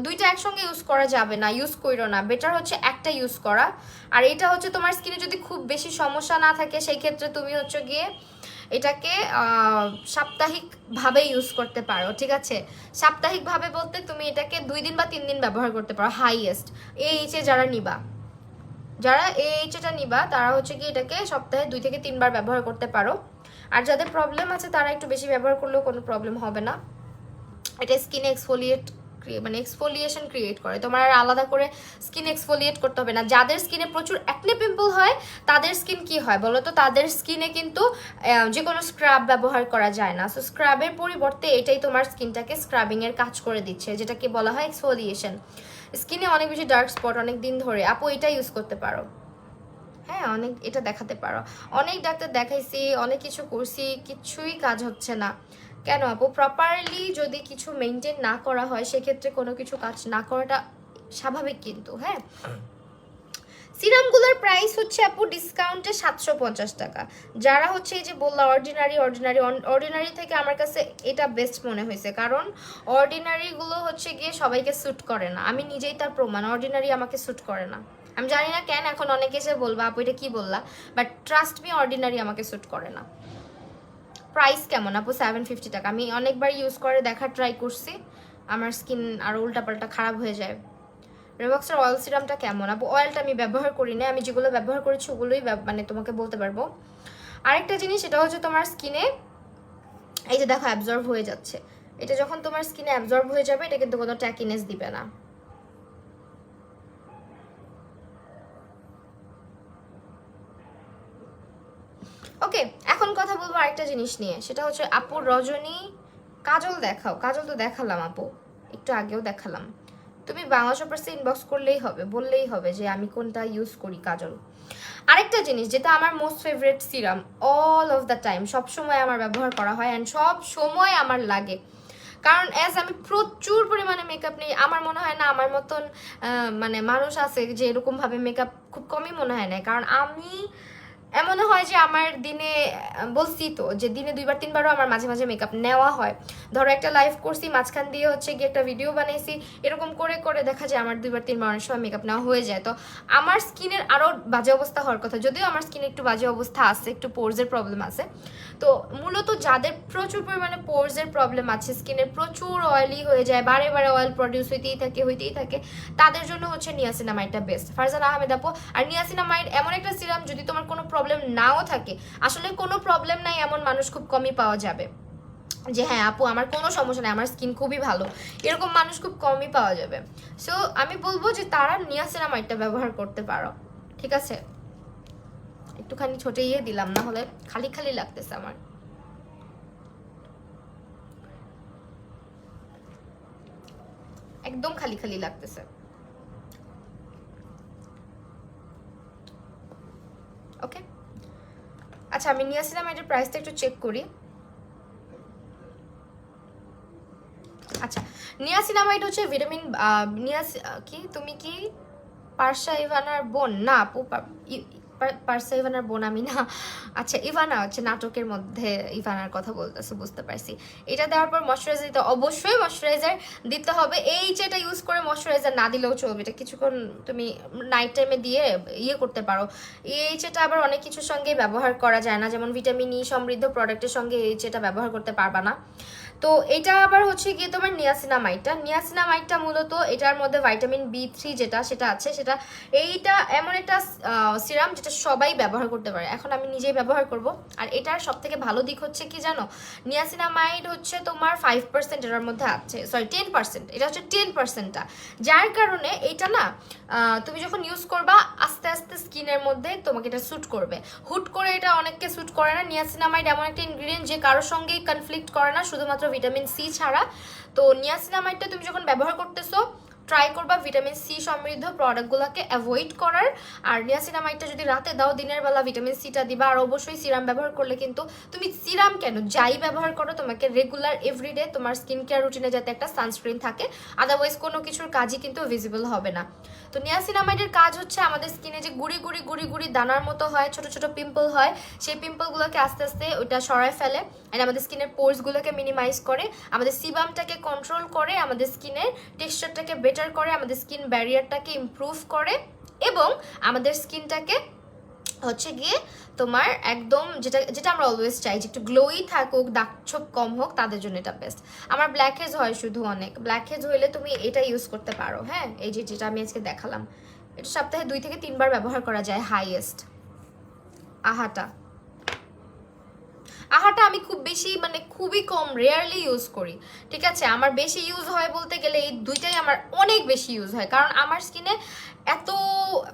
A: দুইটা একসঙ্গে ইউজ করা যাবে না, ইউজ করো না, বেটার হচ্ছে একটা ইউজ করা। আর এটা হচ্ছে তোমার স্কিনে যদি খুব বেশি সমস্যা না থাকে, সেই ক্ষেত্রে তুমি হচ্ছে গিয়ে এটাকে সাপ্তাহিকভাবে ইউজ করতে পারো, ঠিক আছে। সাপ্তাহিকভাবে বলতে তুমি এটাকে 2 দিন বা 3 দিন ব্যবহার করতে পারো হাইয়েস্ট। এইচে যারা নিবা, যারা এইচটা নিবা তারা হচ্ছে কি এটাকে সপ্তাহে 2 থেকে 3 বার ব্যবহার করতে পারো। আর যাদের প্রবলেম আছে তারা একটু বেশি ব্যবহার করলেও কোনো প্রবলেম হবে না। এটা স্কিনে এক্সফোলিয়েশন ক্রিয়েট করে, তোমার আর আলাদা করে স্কিন এক্সফোলিয়েট করতে হবে না। যাদের স্কিনে প্রচুর অ্যাকনে পিম্পল হয়, তাদের স্কিন কি হয় বলো তো? তাদের স্কিনে কিন্তু যে কোনো স্ক্রাব ব্যবহার করা যায় না। সো স্ক্রাবের পরিবর্তে এটাই তোমার স্কিনটাকে স্ক্রাবিংয়ের কাজ করে দিচ্ছে, যেটাকে বলা হয় এক্সফোলিয়েশন। স্কিনে অনেক বেশি ডার্ক স্পট অনেক দিন ধরে, আপু এটা ইউজ করতে পারো। হ্যাঁ, অনেক এটা দেখাতে পারো, অনেক ডাক্তার দেখাইছি, অনেক কিছু করছি, কিছুই কাজ হচ্ছে না। কেন আপু? প্রপারলি যদি কিছু মেনটেন না করা হয়, সেক্ষেত্রে কোনো কিছু কাজ না করাটা স্বাভাবিক কিন্তু। হ্যাঁ, সিরামগুলোর প্রাইস হচ্ছে আপু ডিসকাউন্টে 750 টাকা। যারা হচ্ছে এই যে বললা অর্ডিনারি থেকে আমার কাছে এটা বেস্ট মনে হয়েছে, কারণ অর্ডিনারিগুলো হচ্ছে গিয়ে সবাইকে স্যুট করে না, আমি নিজেই তার প্রমাণ। অর্ডিনারি আমাকে স্যুট করে না, আমি জানি না কেন, এখন অনেকে এসে বলবা আপু এটা কি বললা, বাট ট্রাস্ট মি, অর্ডিনারি আমাকে স্যুট করে না। প্রাইস কেমন আপু? 750 টাকা। আমি অনেকবার ইউজ করে দেখার ট্রাই করছি, আমার স্কিন আর উল্টাপাল্টা খারাপ হয়ে যায়। রেবক্সের অয়েল সিরামটা কেমন আপু? অয়েলটা আমি ব্যবহার করি না, আমি যেগুলো ব্যবহার করেছি ওগুলোই মানে তোমাকে বলতে পারবো। আরেকটা জিনিস, এটা হচ্ছে তোমার স্কিনে এই যে দেখো অ্যাবজর্ব হয়ে যাচ্ছে, এটা যখন তোমার স্কিনে অ্যাবজর্ব হয়ে যাবে, এটা কিন্তু কোনো ট্যাকিনেস দিবে না। ওকে, এখন কথা বলবো আরেকটা জিনিস নিয়ে, সেটা হচ্ছে আপুর রজনী কাজল দেখাও। কাজল তো দেখালাম আপু, একটু আগেও দেখালাম। তুমি বাংলা শপার্সে ইনবক্স করলেই হবে, বললেই হবে যে আমি কোনটা ইউজ করি কাজল। আরেকটা জিনিস, যেটা আমার most favourite serum, all of the time, সব সময় আমার ব্যবহার করা হয় অ্যান্ড সব সময় আমার লাগে, কারণ অ্যাজ আমি প্রচুর পরিমাণে মেকআপ নিই। আমার মনে হয় না আমার মতন মানে মানুষ আছে যে এরকমভাবে মেকআপ খুব কমই মনে হয় না, কারণ আমি এমন হয় যে আমার দিনে, বলছি তো যে দিনে 2 বার 3 বারও আমার মাঝে মাঝে মেকআপ নেওয়া হয়। ধরো একটা লাইভ করছি, মাঝখান দিয়ে হচ্ছে গিয়ে একটা ভিডিও বানাইছি, এরকম করে করে দেখা যায় আমার 2 বার 3 বার অনেক সময় মেকআপ নেওয়া হয়ে যায়। তো আমার স্কিনের আরও বাজে অবস্থা হওয়ার কথা, যদিও আমার স্কিনে একটু বাজে অবস্থা আছে, একটু পোরসের প্রবলেম আছে, তো মূলত যাদের প্রচুর পরিমাণে পোরসের প্রবলেম আছে, স্কিনের প্রচুর অয়েলি হয়ে যায়, বারে বারে অয়েল প্রডিউস হইতেই থাকে, তাদের জন্য হচ্ছে নিয়াসিনামাইডটা বেস্ট। ফারজানা আহমেদ আপু, আর নিয়াসিনামাইড এমন একটা সিরাম যদি তোমার কোনো প্রবলেম নাও থাকে, আসলে কোনো প্রবলেম নাই এমন মানুষ খুব কমই পাওয়া যাবে যে হ্যাঁ আপু আমার কোনো সমস্যা নেই, আমার স্কিন খুবই ভালো, এরকম মানুষ খুব কমই পাওয়া যাবে। সো আমি বলবো যে তারা নিয়াসিনামাইডটা ব্যবহার করতে পারো, ঠিক আছে? একটুখানি ছোটে দিলাম, না হলে খালি খালি লাগতেছে আমার। একদম খালি খালি লাগতেছে। ওকে, আচ্ছা আমি নিয়াসিনামাইডের প্রাইসটা একটু চেক করি। আচ্ছা, নিয়াসিনামাইড হচ্ছে ভিটামিন কি তুমি কি পার্সা ইভানার বোন? না আপু, পার্সা ইভানার বোন আমি না। আচ্ছা ইভানা হচ্ছে নাটকের মধ্যে ইভানার কথা বলতেছো, বুঝতে পারছি। এটা দেওয়ার পর ময়শ্চারাইজার দিতে, অবশ্যই ময়শ্চারাইজার দিতে হবে। এই যেটা ইউজ করে ময়শ্চারাইজার না দিলেও চলবে, এটা কিছুক্ষণ তুমি নাইট টাইমে দিয়ে করতে পারো। এই যেটা আবার অনেক কিছুর সঙ্গে ব্যবহার করা যায় না, যেমন ভিটামিন ই সমৃদ্ধ প্রোডাক্টের সঙ্গে এই যেটা ব্যবহার করতে পারবা না। তো এটা আবার হচ্ছে গিয়ে তোমার নিয়াসিনামাইডটা মূলত এটার মধ্যে ভাইটামিন B3 যেটা সেটা আছে, সেটা এইটা এমন একটা সিরাম যেটা সবাই ব্যবহার করতে পারে। এখন আমি নিজেই ব্যবহার করব। আর এটার সব থেকে ভালো দিক হচ্ছে কি জানো, নিয়াসিনামাইড হচ্ছে তোমার 5% এটার মধ্যে আছে, সরি 10%, এটা হচ্ছে 10%টা, যার কারণে এটা না তুমি যখন ইউজ করবা আস্তে আস্তে স্কিনের মধ্যে তোমাকে এটা স্যুট করবে। হুট করে এটা অনেককে স্যুট করে না। নিয়াসিনামাইড এমন একটা ইনগ্রিডিয়েন্ট যে কারোর সঙ্গেই কনফ্লিক্ট করে না, শুধুমাত্র ভিটামিন সি ছাড়া। তো নিয়াসিনামাইডটা তুমি যখন ব্যবহার করতেছো ট্রাই করবা ভিটামিন সি সমৃদ্ধ প্রোডাক্টগুলোকে অ্যাভয়েড করার। আর নিয়াসিনামাইডটা যদি রাতে দাও, দিনের বেলা ভিটামিন সিটা দিবা। আর অবশ্যই সিরাম ব্যবহার করলে কিন্তু তুমি সিরাম কেন যাই ব্যবহার করো, তোমাকে রেগুলার এভরিডে তোমার স্কিন কেয়ার রুটিনে যাতে একটা সানস্ক্রিন থাকে, আদারওয়াইজ কোনো কিছুর কাজই কিন্তু ভিজিবল হবে না। তো নিয়াসিনামাইডের কাজ হচ্ছে আমাদের স্কিনে যে গুড়ি গুড়ি গুড়ি গুড়ি দানার মতো হয়, ছোট ছোট পিম্পল হয়, সেই পিম্পলগুলোকে আস্তে আস্তে ওইটা সরায় ফেলে, আর আমাদের স্কিনের পোর্সগুলোকে মিনিমাইজ করে, আমাদের সিবামটাকে কন্ট্রোল করে, আমাদের স্কিনের টেক্সচারটাকে বেটার করে, আমাদের স্কিন ব্যারিয়ারটাকে ইমপ্রুভ করে, এবং আমাদের স্কিনটাকে হচ্ছে গিয়ে তোমার একদম যেটা যেটা আমরা অলওয়েজ চাই যে একটু গ্লোই থাকুক, দাগ ছোপ কম হোক, তাদের জন্য এটা বেস্ট। আমার ব্ল্যাক হেজ হয় শুধু, অনেক ব্ল্যাক হেজ হইলে তুমি এটা ইউজ করতে পারো। হ্যাঁ, এই যে যেটা আমি আজকে দেখালাম, এটা সপ্তাহে 2 থেকে 3 বার ব্যবহার করা যায় হাইয়েস্ট। আহাটা আমি খুব বেশি মানে খুবই কম রেয়ারলি ইউজ করি, ঠিক আছে? আমার বেশি ইউজ হয় বলতে গেলে এই দুইটাই আমার অনেক বেশি ইউজ হয়, কারণ আমার স্কিনে এত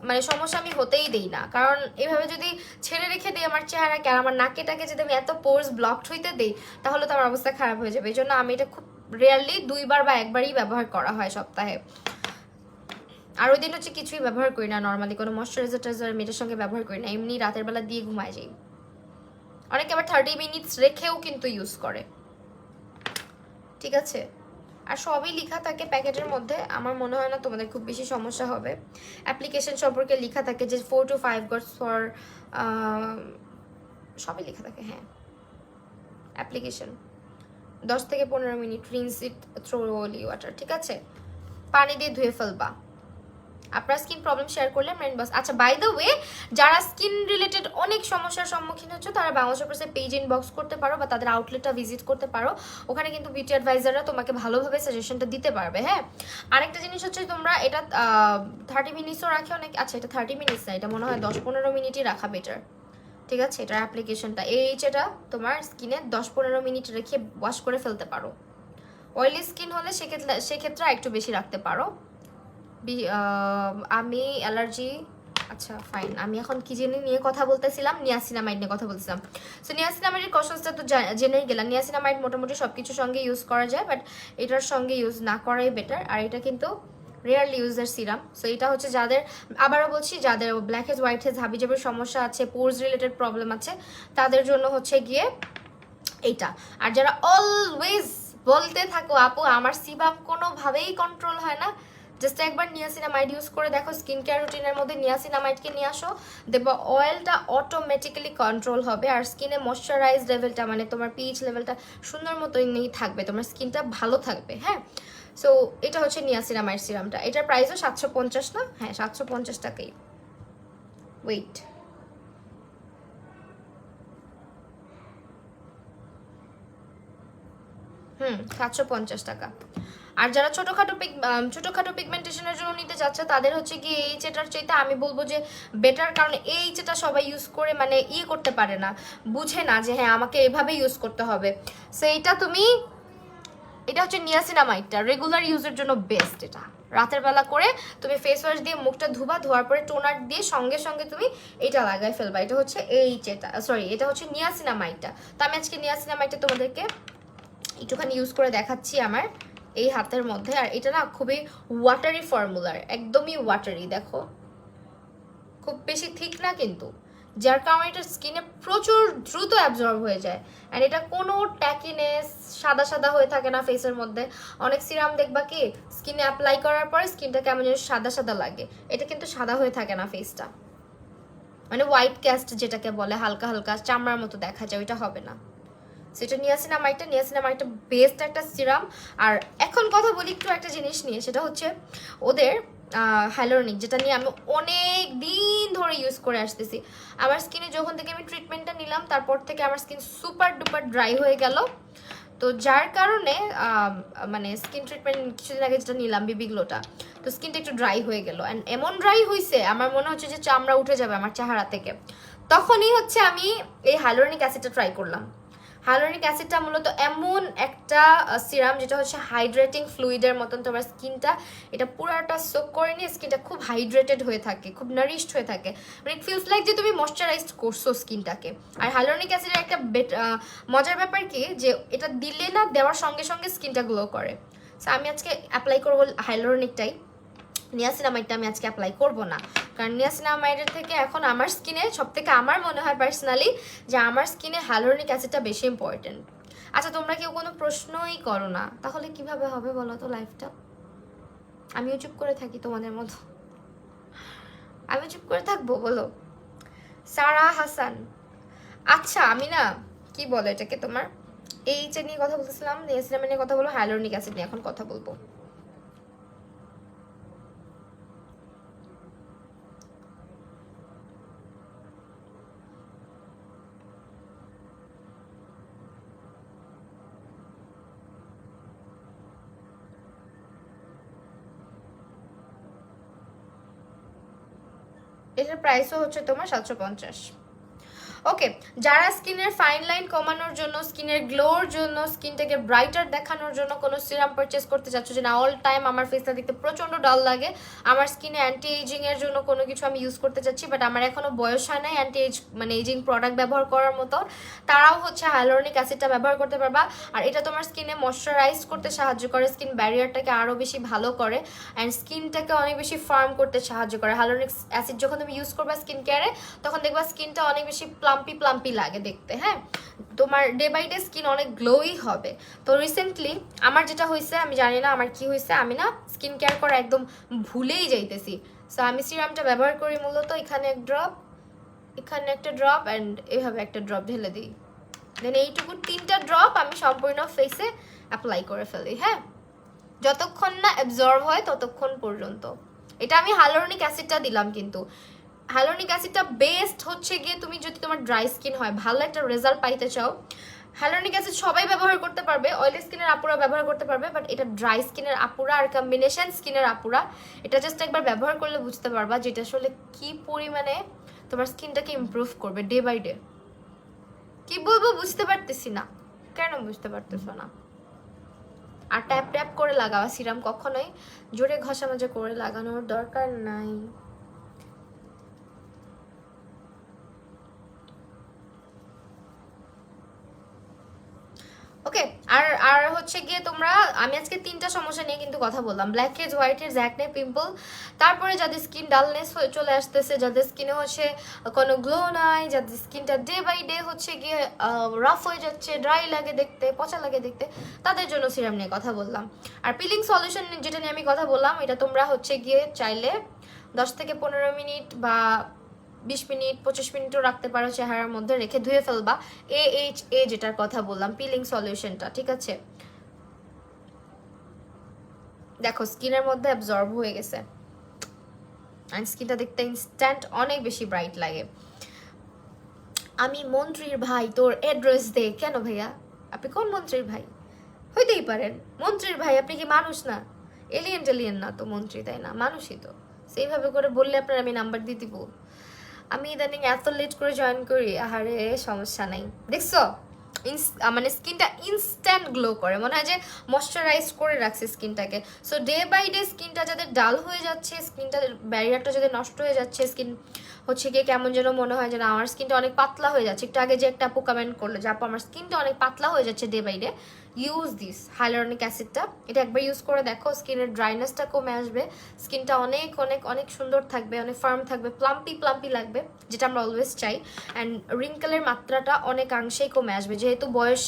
A: মানে সমস্যা আমি হতেই দেই না। কারণ এভাবে যদি ছেড়ে রেখে দিই আমার চেহারাকে, আর আমার নাকেটাকে যদি আমি এত পোর্স ব্লকড হইতে দিই, তাহলে তো আমার অবস্থা খারাপ হয়ে যাবে। এই জন্য আমি এটা খুব রেয়ারলি 2 বার বা 1 বারই ব্যবহার করা হয় সপ্তাহে। আর ওই দিন হচ্ছে কিছুই ব্যবহার করি না, নর্মালি কোনো ময়শ্চারাইজার মেয়েটার সঙ্গে ব্যবহার করি না, এমনি রাতের বেলা দিয়ে ঘুমায় যাই। অনেকে আবার 30 মিনিটস রেখেও কিন্তু ইউজ করে, ঠিক আছে? আর সবই লেখা থাকে প্যাকেটের মধ্যে, আমার মনে হয় না তোমাদের খুব বেশি সমস্যা হবে। অ্যাপ্লিকেশন সম্পর্কে লেখা থাকে যে 4 to 5 গটস ফর, সবই লেখা থাকে। হ্যাঁ, অ্যাপ্লিকেশন 10 থেকে 15 minute, rinse it through Oli water, ঠিক আছে? পানি দিয়ে ধুয়ে ফেলবা। আপনার স্কিন প্রবলেম শেয়ার করলে মেন বস। আচ্ছা, বাই দ্য ওয়ে, যারা স্কিন রিলেটেড অনেক সমস্যার সম্মুখীন হচ্ছে, তারা বাংলা শপার্সের পেজ ইনবক্স করতে পারো বা তাদের আউটলেটটা ভিজিট করতে পারো। ওখানে কিন্তু বিউটি অ্যাডভাইজাররা তোমাকে ভালোভাবে সাজেশনটা দিতে পারবে। হ্যাঁ, আরেকটা জিনিস হচ্ছে তোমরা এটা 30 মিনিটসও রাখে অনেক। আচ্ছা, এটা 30 মিনিটস না, এটা মনে হয় 10-15 মিনিটই রাখা বেটার, ঠিক আছে? এটার অ্যাপ্লিকেশনটা যেটা তোমার স্কিনে 10-15 মিনিট রেখে ওয়াশ করে ফেলতে পারো। অয়েলি স্কিন হলে সেক্ষেত্রে একটু বেশি রাখতে পারো। আমি অ্যালার্জি, আচ্ছা ফাইন, আমি এখন কি নিয়ে কথা বলতেছিলাম, নিয়াসিনামাইড নিয়ে কথা বলছিলাম। সো নিয়াসিনামাইডের কস্টটা তো জেনেই গেলাম। নিয়াসিনামাইড মোটামুটি সব কিছুর সঙ্গে ইউজ করা যায়, বাট এটার সঙ্গে ইউজ না করাই বেটার। আর এটা কিন্তু রেয়ারলি ইউজের সিরাম। সো এটা হচ্ছে যাদের, আবারও বলছি, যাদের ব্ল্যাক হেজ, হোয়াইট হেজ, হাবিজাবির সমস্যা আছে, পোর্স রিলেটেড প্রবলেম আছে, তাদের জন্য হচ্ছে গিয়ে এইটা। আর যারা অলওয়েজ বলতে থাকো আপু আমার সিবাম কোনোভাবেই কন্ট্রোল হয় না, জাস্ট একবার নিয়াসিনামাইড ইউজ করে দেখো। স্কিন কেয়ার রুটিনের মধ্যে নিয়াসিনামাইডকে নিয়ে আসো, দেখবো অয়েলটা অটোমেটিক্যালি কন্ট্রোল হবে, আর স্কিনে ময়শ্চারাইজ লেভেলটা মানে তোমার পিএইচ লেভেলটা সুন্দর মতোই থাকবে, তোমার স্কিনটা ভালো থাকবে। হ্যাঁ, সো এটা হচ্ছে নিয়াসিনামাইড সিরামটা। এটার প্রাইসও 750 না? হ্যাঁ, 750 টাকাই। ওয়েট, 750 টাকা। আর যারা ছোটখাটো পিগমেন্টেশনের জন্য নিতে চাচ্ছে তাদের হচ্ছে কি এই যেটার চাইতে আমি বলবো যে বেটার, কারণ এই যেটা সবাই ইউজ করে মানে করতে পারে না, বুঝে না যে হ্যাঁ আমাকে এভাবে ইউজ করতে হবে। সো এটা হচ্ছে নিয়াসিনামাইডটা রেগুলার ইউজের জন্য বেস্ট। এটা রাতের বেলা করে তুমি ফেস ওয়াশ দিয়ে মুখটা ধোয়ার পরে টোনার দিয়ে সঙ্গে সঙ্গে তুমি এটা লাগাই ফেলবা। এটা হচ্ছে এটা হচ্ছে নিয়াসিনামাইডটা। তো আমি আজকে নিয়াসিনামাইডটা তোমাদেরকে একটুখানি ইউজ করে দেখাচ্ছি আমার এই হাতের মধ্যে। আর এটা না খুবই ওয়াটারি ফর্মুলার, একদমই ওয়াটারি, দেখো খুব বেশি থিক না কিন্তু, যার কারণে এটা স্কিনে প্রচুর দ্রুত অ্যাবজর্ব হয়ে যায়। অ্যান্ড এটা কোনো ট্যাকিনেস সাদা সাদা হয়ে থাকে না ফেসের মধ্যে। অনেক সিরাম দেখবা কি স্কিনে অ্যাপ্লাই করার পরে স্কিনটা কেমন যেন সাদা সাদা লাগে, এটা কিন্তু সাদা হয়ে থাকে না ফেসটা, মানে হোয়াইট ক্যাস্ট যেটাকে বলে, হালকা হালকা চামড়ার মতো দেখা যায়, ওইটা হবে না। সেটা নিয়াসিনামাইডটা বেস্ট একটা সিরাম। আর এখন কথা বলি একটু একটা জিনিস নিয়ে, সেটা হচ্ছে ওদের হাইলোরনিক, যেটা নিয়ে আমি অনেক দিন ধরে ইউজ করে আসতেছি। আমার স্কিনে যখন থেকে আমি ট্রিটমেন্টটা নিলাম তারপর থেকে আমার স্কিন সুপার ডুপার ড্রাই হয়ে গেল। তো যার কারণে মানে স্কিন ট্রিটমেন্ট কিছুদিন আগে যেটা নিলাম বিবি গ্লোটা, তো স্কিনটা একটু ড্রাই হয়ে গেল। অ্যান্ড এমন ড্রাই হয়েছে আমার মনে হচ্ছে যে চামড়া উঠে যাবে আমার চেহারা থেকে। তখনই হচ্ছে আমি এই হাইলোরনিক অ্যাসিডটা ট্রাই করলাম। হাইলোরনিক অ্যাসিডটা মূলত এমন একটা সিরাম যেটা হচ্ছে হাইড্রেটিং ফ্লুইডের মতন তোমার স্কিনটা এটা পুরাটা সোক করে নিয়ে স্কিনটা খুব হাইড্রেটেড হয়ে থাকে, খুব নারিশড হয়ে থাকে, মানে ইট ফিলস লাইক যে তুমি ময়শ্চারাইজড করছো স্কিনটাকে। আর হাইলোরনিক অ্যাসিডের একটা মজার ব্যাপার কি যে এটা দিলে না দেওয়ার সঙ্গে সঙ্গে স্কিনটা গ্লো করে। সো আমি আজকে অ্যাপ্লাই করবো হাইলোরনিকটাই, নিয়াসিনামাইডটা আমি আজকে অ্যাপ্লাই করব না, কারণ নিয়াসিনামাইডের থেকে এখন আমার স্কিনে সবথেকে আমার মনে হয় পার্সোনালি যে আমার স্কিনে হাইলোরনিক অ্যাসিডটা বেশি ইম্পর্টেন্ট। আচ্ছা তোমরা কেউ কোনো প্রশ্নই করো না, তাহলে কিভাবে হবে বলো তো লাইফটা? আমিও চুপ করে থাকি তোমাদের মতো? আমি চুপ করে থাকবো বলো? সারা হাসান, আচ্ছা আমি না কি বলো এটাকে, তোমার এই যে নিয়ে কথা বলতেছিলাম, নিয়াসিনামাইড নিয়ে কথা বলবো, হাইলোরনিক অ্যাসিড নিয়ে এখন কথা বলবো। এটার প্রাইসও হচ্ছে তোমার 750। ওকে, যারা স্কিনের ফাইন লাইন কমানোর জন্য, স্কিনের গ্লোর জন্য, স্কিনটাকে ব্রাইটার দেখানোর জন্য কোনো সিরাম পারচেস করতে চাচ্ছ যে না অল টাইম আমার ফেসটা দেখতে প্রচণ্ড ডাল লাগে, আমার স্কিনে অ্যান্টি এজিং এর জন্য কোনো কিছু আমি ইউজ করতে চাচ্ছি বাট আমার এখনো বয়স হয় নাই অ্যান্টি এজ মানে এজিং প্রোডাক্ট ব্যবহার করার মতো, তারাও হচ্ছে হাইলোরনিক অ্যাসিডটা ব্যবহার করতে পারবা। আর এটা তোমার স্কিনে ময়শ্চারাইজ করতে সাহায্য করে, স্কিন ব্যারিয়ারটাকে আরও বেশি ভালো করে অ্যান্ড স্কিনটাকে অনেক বেশি ফার্ম করতে সাহায্য করে। হাইলোরনিক অ্যাসিড যখন তুমি ইউজ করবা স্কিন কেয়ারে তখন দেখবা স্কিনটা অনেক বেশি প্লাম্পি লাগে দেখতে, হ্যাঁ তোমার ডে বাই ডে স্কিন অনেক গ্লোই হবে। তো রিসেন্টলি আমার যেটা হয়েছে আমি জানি না আমার কি হয়েছে, আমি না স্কিন কেয়ার করা একদম ভুলেই যাইতেছি। সো আমি সিরামটা ব্যবহার করি মূলত এখানে এক ড্রপ, এখানে একটা ড্রপ অ্যান্ড এভাবে একটা ড্রপ ঢেলে দিই, দেন এইটুকু 3টা ড্রপ আমি সম্পূর্ণ ফেসে অ্যাপ্লাই করে ফেলি, হ্যাঁ যতক্ষণ না অ্যাবজর্ব হয় ততক্ষণ পর্যন্ত। এটা আমি হাইলোরনিক অ্যাসিডটা দিলাম, কিন্তু হাইলোরনিক অ্যাসিডটা বেস্ট হচ্ছে গিয়ে তুমি যদি তোমার ড্রাই স্কিন হয়, ভালো একটা রেজাল্ট পাইতে চাও, হাইলোরনিক অ্যাসিড সবাই ব্যবহার করতে পারবে, অয়েলি স্কিনের আপুরা ব্যবহার করতে পারবে, বাট এটা ড্রাই স্কিনের আপুরা আর কম্বিনেশন স্কিনের আপুরা এটা জাস্ট একবার ব্যবহার করলে বুঝতে পারবা যেটা আসলে কি পরিমাণে তোমার স্কিনটাকে ইমপ্রুভ করবে ডে বাই ডে। কি বলবো বুঝতে পারতেছি না, কেন বুঝতে পারতেছো না? আর ট্যাপ ট্যাপ করে লাগাওয়া সিরাম কখনোই জোরে ঘষা মাজা করে লাগানোর দরকার নাই। ওকে, আর আর হচ্ছে গিয়ে তোমরা, আমি আজকে 3টা সমস্যা নিয়ে কিন্তু কথা বললাম, blackheads, whiteheads, acne, pimple, তারপরে যাদের স্কিন ডালনেস হয়ে চলে আসতেছে, যাদের স্কিনে হচ্ছে কোনো গ্লো নাই, যাদের স্কিনটা ডে বাই ডে হচ্ছে গিয়ে রাফ হয়ে যাচ্ছে, ড্রাই লাগে দেখতে, পচা লাগে দেখতে, তাদের জন্য সিরাম নিয়ে কথা বললাম। আর পিলিং সলিউশন যেটা নিয়ে আমি কথা বললাম এটা তোমরা হচ্ছে গিয়ে চাইলে 10 থেকে 15 মিনিট বা 20 মিনিট 25 মিনিটও রাখতে পারো, চেহারার মধ্যে রেখে ধুয়ে ফেলবা। AHA যেটার কথা বললাম পিলিং সলিউশনটা, ঠিক আছে? দেখো স্কিনের মধ্যে অ্যাবজর্ব হয়ে গেছে অ্যান্ড স্কিনটা দেখতে ইনস্ট্যান্ট অনেক বেশি ব্রাইট লাগে। আমি মন্ত্রীর ভাই, তোর অ্যাড্রেস দে। কেন ভাইয়া, আপনি কোন মন্ত্রীর ভাই? হইতে বলতেই পারেন মন্ত্রীর ভাই, আপনি কি মানুষ না? এলিয়েন টেলিয়েন না তো মন্ত্রী, তাই না? মানুষই তো। সেইভাবে করে বললে আপনার আমি নাম্বার দিয়ে দিব। আমি ইদানিং এত লেট করে জয়েন করি, আহারে সমস্যা নাই। দেখছো মানে স্কিনটা ইনস্ট্যান্ট গ্লো করে, মনে হয় যে ময়শ্চারাইজ করে রাখছে স্কিনটাকে। সো ডে বাই ডে স্কিনটা যাদের ডাল হয়ে যাচ্ছে, স্কিনটা ব্যারিয়ারটা যাদের নষ্ট হয়ে যাচ্ছে, স্কিন হচ্ছে গিয়ে কেমন যেন মনে হয় যে না আমার স্কিনটা অনেক পাতলা হয়ে যাচ্ছে। একটু আগে যে একটা আপু কমেন্ট করলো যে আপু আমার স্কিনটা অনেক পাতলা হয়ে যাচ্ছে day by day, use this hyaluronic অ্যাসিডটা। এটা একবার ইউজ করে দেখো, স্কিনের ড্রাইনেসটা কমে আসবে, স্কিনটা অনেক অনেক অনেক সুন্দর থাকবে, অনেক ফার্ম থাকবে, প্লাম্পি প্লাম্পি লাগবে, যেটা আমরা অলওয়েজ চাই। অ্যান্ড রিঙ্কেলের মাত্রাটা অনেকাংশেই কমে আসবে, যেহেতু বয়স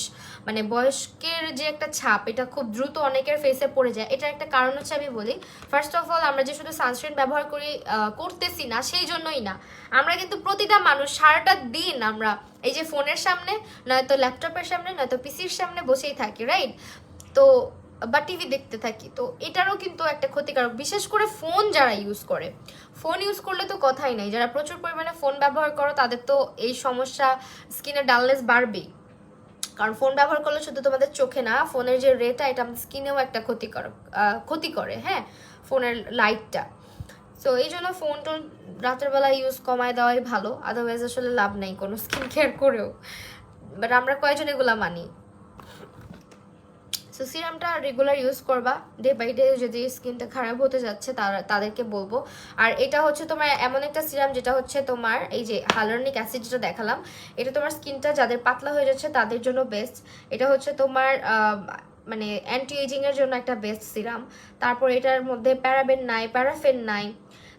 A: মানে বয়স্কের যে একটা ছাপ এটা খুব দ্রুত অনেকের ফেসে পড়ে যায়। এটার একটা কারণ হচ্ছে আমি বলি, ফার্স্ট অফ অল আমরা যে শুধু সানস্ক্রিন ব্যবহার করতেছি না সেই জন্যই না, আমরা কিন্তু প্রতিটা মানুষ সারাটা দিন আমরা এই যে ফোনের সামনে, নয়তো ল্যাপটপের সামনে, নয়তো পিসির সামনে বসেই থাকি, রাইট? তো বা টিভি দেখতে থাকি, তো এটারও কিন্তু একটা ক্ষতিকারক। বিশেষ করে ফোন যারা ইউজ করে, ফোন ইউজ করলে তো কথাই নাই, যারা প্রচুর পরিমাণে ফোন ব্যবহার করো তাদের তো এই সমস্যা, স্কিনের ডালনেস বাড়বেই। কারণ ফোন ব্যবহার করলে শুধু তোমাদের চোখে না, ফোনের যে রেটা এটা আমাদের স্কিনেও একটা ক্ষতি করে, হ্যাঁ, ফোনের লাইটটা। সো এই জন্য ফোন টোন রাতের বেলা ইউজ কমায় দেওয়াই ভালো, আদারওয়াইজ আসলে লাভ নেই কোনো স্কিন কেয়ার করেও। বাট আমরা কয়জন এগুলা মানি? সো সিরামটা রেগুলার ইউজ করবা ডে বাই ডে। যদি স্কিনটা খারাপ হতে যাচ্ছে তাদেরকে বলবো। আর এটা হচ্ছে তোমার এমন একটা সিরাম যেটা হচ্ছে তোমার এই যে হাইলোরনিক অ্যাসিড যেটা দেখালাম, এটা তোমার স্কিনটা যাদের পাতলা হয়ে যাচ্ছে তাদের জন্য বেস্ট। এটা হচ্ছে তোমার মানে অ্যান্টি এজিং এর জন্য একটা বেস্ট সিরাম। তারপর এটার মধ্যে প্যারাবেন নাই, প্যারাফেন নাই,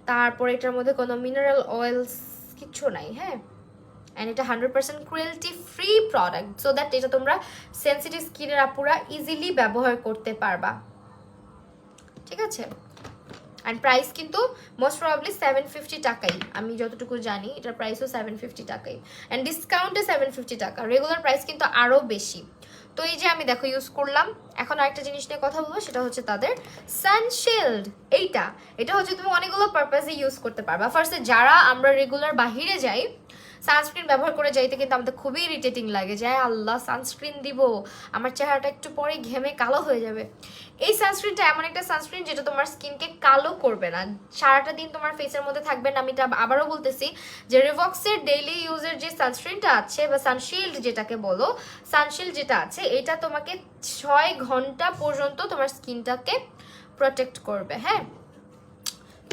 A: তারপর এটার মধ্যে কোনো মিনারেল অয়েলস কিচ্ছু নাই, হ্যাঁ। অ্যান্ড এটা 100% cruelty free product, so that এটা তোমরা সেন্সিটিভ স্কিনের আপুরা ইজিলি ব্যবহার করতে পারবা, ঠিক আছে? অ্যান্ড প্রাইস কিন্তু মোস্ট প্রবাবলি 750 টাকাই, আমি যতটুকু জানি এটার প্রাইসও 750 টাকাই। অ্যান্ড ডিসকাউন্টে 750 টাকা, রেগুলার প্রাইস কিন্তু আরও বেশি। তো এই যে আমি দেখো ইউজ করলাম। এখন আরেকটা জিনিস নিয়ে কথা বলবো, সেটা হচ্ছে তাদের সানশিল্ড। এটা হচ্ছে তুমি অনেকগুলো পারপাসে ইউজ করতে পারবা। ফার্স্টে যারা আমরা রেগুলার বাহিরে যাই, সানস্ক্রিন ব্যবহার করে যাইতে কিন্তু আমাদের খুবই ইরিটেটিং লাগে, যে আল্লাহ সানস্ক্রিন দিব, আমার চেহারাটা একটু পরে ঘেমে কালো হয়ে যাবে। এই সানস্ক্রিনটা এমন একটা সানস্ক্রিন যেটা তোমার স্কিনকে কালো করবে না, সারাটা দিন তোমার ফেসের মধ্যে থাকবে না। আমি এটা আবারও বলতেছি যে রিভক্সের ডেইলি ইউজের যে সানস্ক্রিনটা আছে বা সানশিল্ড যেটাকে বলো, সানশিল্ড যেটা আছে এটা তোমাকে 6 ঘন্টা পর্যন্ত তোমার স্কিনটাকে প্রোটেক্ট করবে, হ্যাঁ।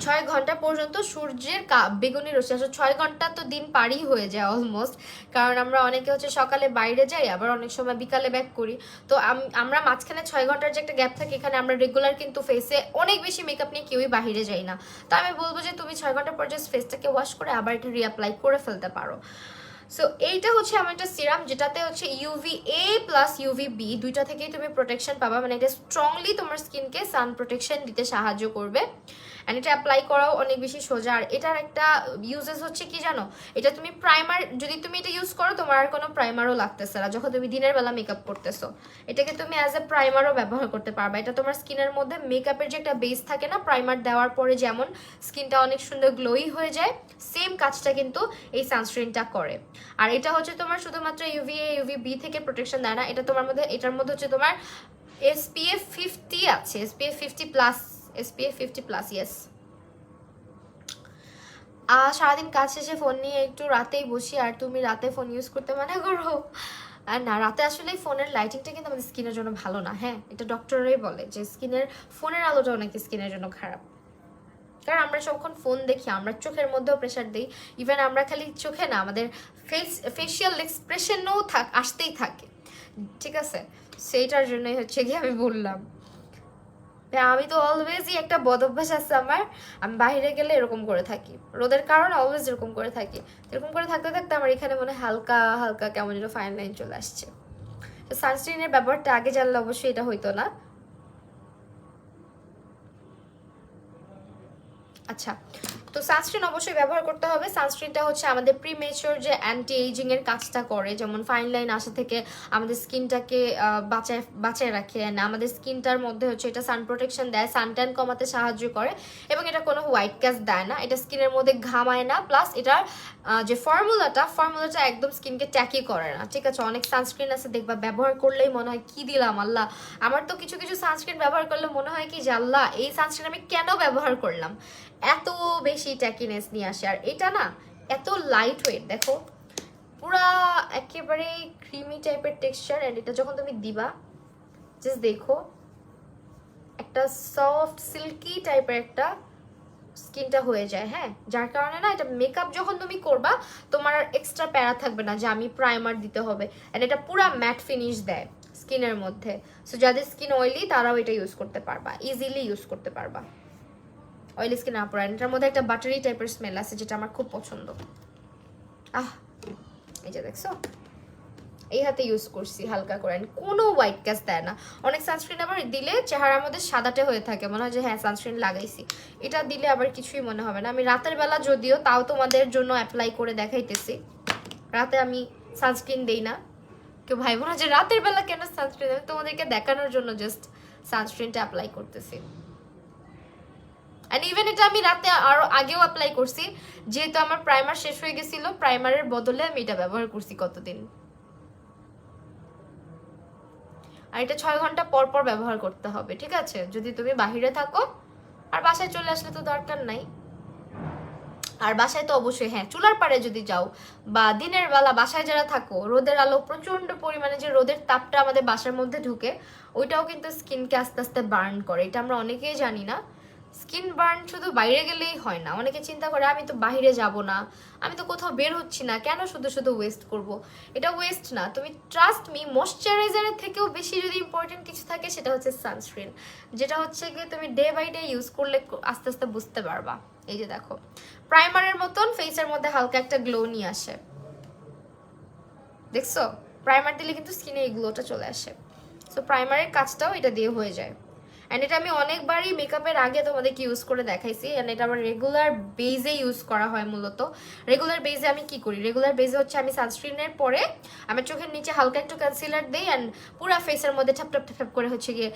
A: 6 ঘন্টা পর্যন্ত সূর্যের বেগুনি রশ্মি, আসলে 6 ঘন্টা তো দিন পারই হয়ে যায় অলমোস্ট, কারণ আমরা অনেকে হচ্ছে সকালে বাইরে যাই, আবার অনেক সময় বিকালে ব্যাক করি। তো আমরা মাঝখানে 6 ঘন্টার যে একটা গ্যাপ থাকে, এখানে আমরা রেগুলার কিন্তু ফেসে অনেক বেশি মেকআপ নিয়ে কেউই বাইরে যাই না। তো আমি বলবো যে তুমি 6 ঘন্টা পর জাস্ট ফেসটাকে ওয়াশ করে আবার এটা রিঅ্যাপ্লাই করে ফেলতে পারো। সো এইটা হচ্ছে আমার একটা সিরাম যেটাতে হচ্ছে UVA প্লাস UVB দুইটা থেকেই তুমি প্রোটেকশন পাবা, মানে এটা স্ট্রংলি তোমার স্কিনকে সান প্রোটেকশন দিতে সাহায্য করবে। অ্যান্ড এটা অ্যাপ্লাই করাও অনেক বেশি সোজা। আর এটার একটা ইউজেস হচ্ছে কি জানো, এটা তুমি প্রাইমার, যদি তুমি এটা ইউজ করো তোমার আর কোনো প্রাইমারও লাগতেছে না যখন তুমি দিনের বেলা মেকআপ করতেছো, এটাকে তুমি অ্যাজ এ প্রাইমারও ব্যবহার করতে পারবা। এটা তোমার স্কিনের মধ্যে মেকআপের যে একটা বেস থাকে না, প্রাইমার দেওয়ার পরে যেমন স্কিনটা অনেক সুন্দর গ্লোই হয়ে যায়, সেম কাজটা কিন্তু এই সানস্ক্রিনটা করে। আর এটা হচ্ছে তোমার শুধুমাত্র UVA UVB থেকে প্রোটেকশন দেয় না, এটার মধ্যে হচ্ছে তোমার SPF 50 আছে, SPF 50 plus, SPF 50 plus, yes. সারাদিন কাজ শেষে ফোন নিয়ে একটু রাতেই বসি, আর তুমি রাতে ফোন ইউজ করতে মানা করো? আর না, রাতে আসলে ফোনের লাইটিংটা কিন্তু আমাদের স্কিনের জন্য ভালো না, হ্যাঁ, এটা ডক্টররাই বলে যে ফোনের আলোটা অনেক স্কিনের জন্য খারাপ। কারণ আমরা যখন ফোন দেখি আমরা চোখের মধ্যেও প্রেশার দিই, ইভেন আমরা খালি চোখে না, আমাদের ফেসিয়াল এক্সপ্রেশনও আসতেই থাকে, ঠিক আছে? সেইটার জন্যই হচ্ছে কি আমি বললাম, আমি তো অলওয়েজই একটা বদ অভ্যাস আছে আমার, আমি বাইরে গেলে এরকম করে থাকি, রোদের কারণে অলওয়েজ এরকম করে থাকি। এরকম করে থাকতে থাকতে আমার এখানে মনে হালকা হালকা কেমন যেন ফাইন লাইন চলে আসছে। তো সানস্ক্রিনের ব্যাপারটা আগে জানলে অবশ্যই এটা হইতো না। আচ্ছা, তো সানস্ক্রিন অবশ্যই ব্যবহার করতে হবে। সানস্ক্রিনটা হচ্ছে আমাদের প্রিমেচিওর যে অ্যান্টি এজিং এর কাজটা করে, যেমন ফাইন লাইন আসা থেকে আমাদের স্কিনটাকে বাঁচায় রাখে, and আমাদের স্কিনটার মধ্যে হচ্ছে এটা সান প্রোটেকশন দেয়, সানট্যান কমাতে সাহায্য করে, এবং এটা কোনো হোয়াইট ক্যাস্ট দেয় না, এটা স্কিনের মধ্যে ঘামায় না, প্লাস এটার যে ফর্মুলাটা একদম স্কিনকে ট্যাকি করে না, ঠিক আছে? অনেক সানস্ক্রিন আছে দেখবা ব্যবহার করলেই মনে হয় কি দিলাম আল্লাহ। আমার তো কিছু কিছু সানস্ক্রিন ব্যবহার করলে মনে হয় কি যে আল্লাহ এই সানস্ক্রিন আমি কেন ব্যবহার করলাম, এত বেশি ট্যাকিনেস নিয়ে আসে। আর এটা না এত লাইট ওয়েট, দেখো পুরা একেবারে ক্রিমি টাইপের টেক্সচার, এন্ড এটা যখন তুমি দিবা জাস্ট দেখো একটা সফট সিল্কি টাইপের একটা স্কিনটা হয়ে যায়, হ্যাঁ, যার কারণে না এটা মেকআপ যখন তুমি করবা তোমার আর এক্সট্রা প্যারা থাকবে না যে আমি প্রাইমার দিতে হবে, এন্ড এটা পুরা ম্যাট ফিনিশ দেয় স্কিনের মধ্যে। সো যাদের স্কিন অয়েলি তারাও এটা ইউজ করতে পারবা, ইজিলি ইউজ করতে পারবা। অয়েলি স্কিন না পড়া, এটার মধ্যে একটা বাটারি টাইপের স্মেল আছে যেটা আমার খুব পছন্দ। এই যে দেখছো এই হাতে ইউজ করছি হালকা করে, কোনো হোয়াইট ক্যাস্ট দেয় না। অনেক সানস্ক্রিন আবার দিলে চেহারার মধ্যে সাদাটে হয়ে থাকে, মনে হয় যে হ্যাঁ সানস্ক্রিন লাগাইছি, এটা দিলে আবার কিছুই মনে হবে না। আমি রাতের বেলা যদিও তাও তোমাদের জন্য অ্যাপ্লাই করে দেখাইতেছি, রাতে আমি সানস্ক্রিন দেই না, কেউ ভাইবো না যে রাতের বেলা কেন সানস্ক্রিন, আমি তোমাদেরকে দেখানোর জন্য জাস্ট সানস্ক্রিনটা অ্যাপ্লাই করতেছি। এন্ড ইভেন এটা আমি রাতে আরো আগেও অ্যাপ্লাই করছি, যেহেতু আমার প্রাইমার শেষ হয়ে গেছিল, প্রাইমারের বদলে আমি এটা ব্যবহার করছি কতদিন। আর এটা 6 ঘন্টা পর পর ব্যবহার করতে হবে, ঠিক আছে? যদি তুমি বাহিরে থাকো, আর বাসায় চলে আসলে তো দরকার নাই। আর বাসায় তো অবশ্যই হ্যাঁ, চুলার পাড়ে যদি যাও বা দিনের বেলা বাসায় যারা থাকো, রোদের আলো প্রচন্ড পরিমাণে যে রোদের তাপটা আমাদের বাসার মধ্যে ঢুকে, ওইটাও কিন্তু স্কিনকে আস্তে আস্তে বার্ন করে, এটা আমরা অনেকেই জানি না। স্কিন বার্ন শুধু বাইরে গেলেই হয় না, অনেকে চিন্তা করে আমি তো বাইরে যাব না, আমি তো কোথাও বের হচ্ছি না, কেন শুধু শুধু ওয়েস্ট করব। এটা ওয়েস্ট না, তুমি ট্রাস্ট মি, ময়শ্চারাইজারের থেকেও বেশি যদি ইম্পর্টেন্ট কিছু থাকে সেটা হচ্ছে সানস্ক্রিন, যেটা হচ্ছে গিয়ে তুমি ডে বাই ডে ইউজ করলে আস্তে আস্তে বুঝতে পারবা। এই যে দেখো প্রাইমারের মতন ফেসের মধ্যে হালকা একটা গ্লো নিয়ে আসে, দেখছো? প্রাইমার দিলে কিন্তু স্কিনে এই গ্লোটা চলে আসে। সো প্রাইমারের কাজটাও এটা দিয়ে হয়ে যায়। অ্যান্ড এটা আমি অনেকবারই মেকআপের আগে তোমাদেরকে ইউজ করে দেখাইছি, অ্যান্ড এটা আমার রেগুলার বেজে ইউজ করা হয় মূলত। রেগুলার বেজে আমি কি করি, রেগুলার বেজে হচ্ছে আমি সানস্ক্রিনের পরে আমার চোখের নিচে হালকা একটু কনসিলার দিই, অ্যান্ড পুরো ফেসের মধ্যে ঠাপ ঠাপ ঠাপ করে হচ্ছে গিয়ে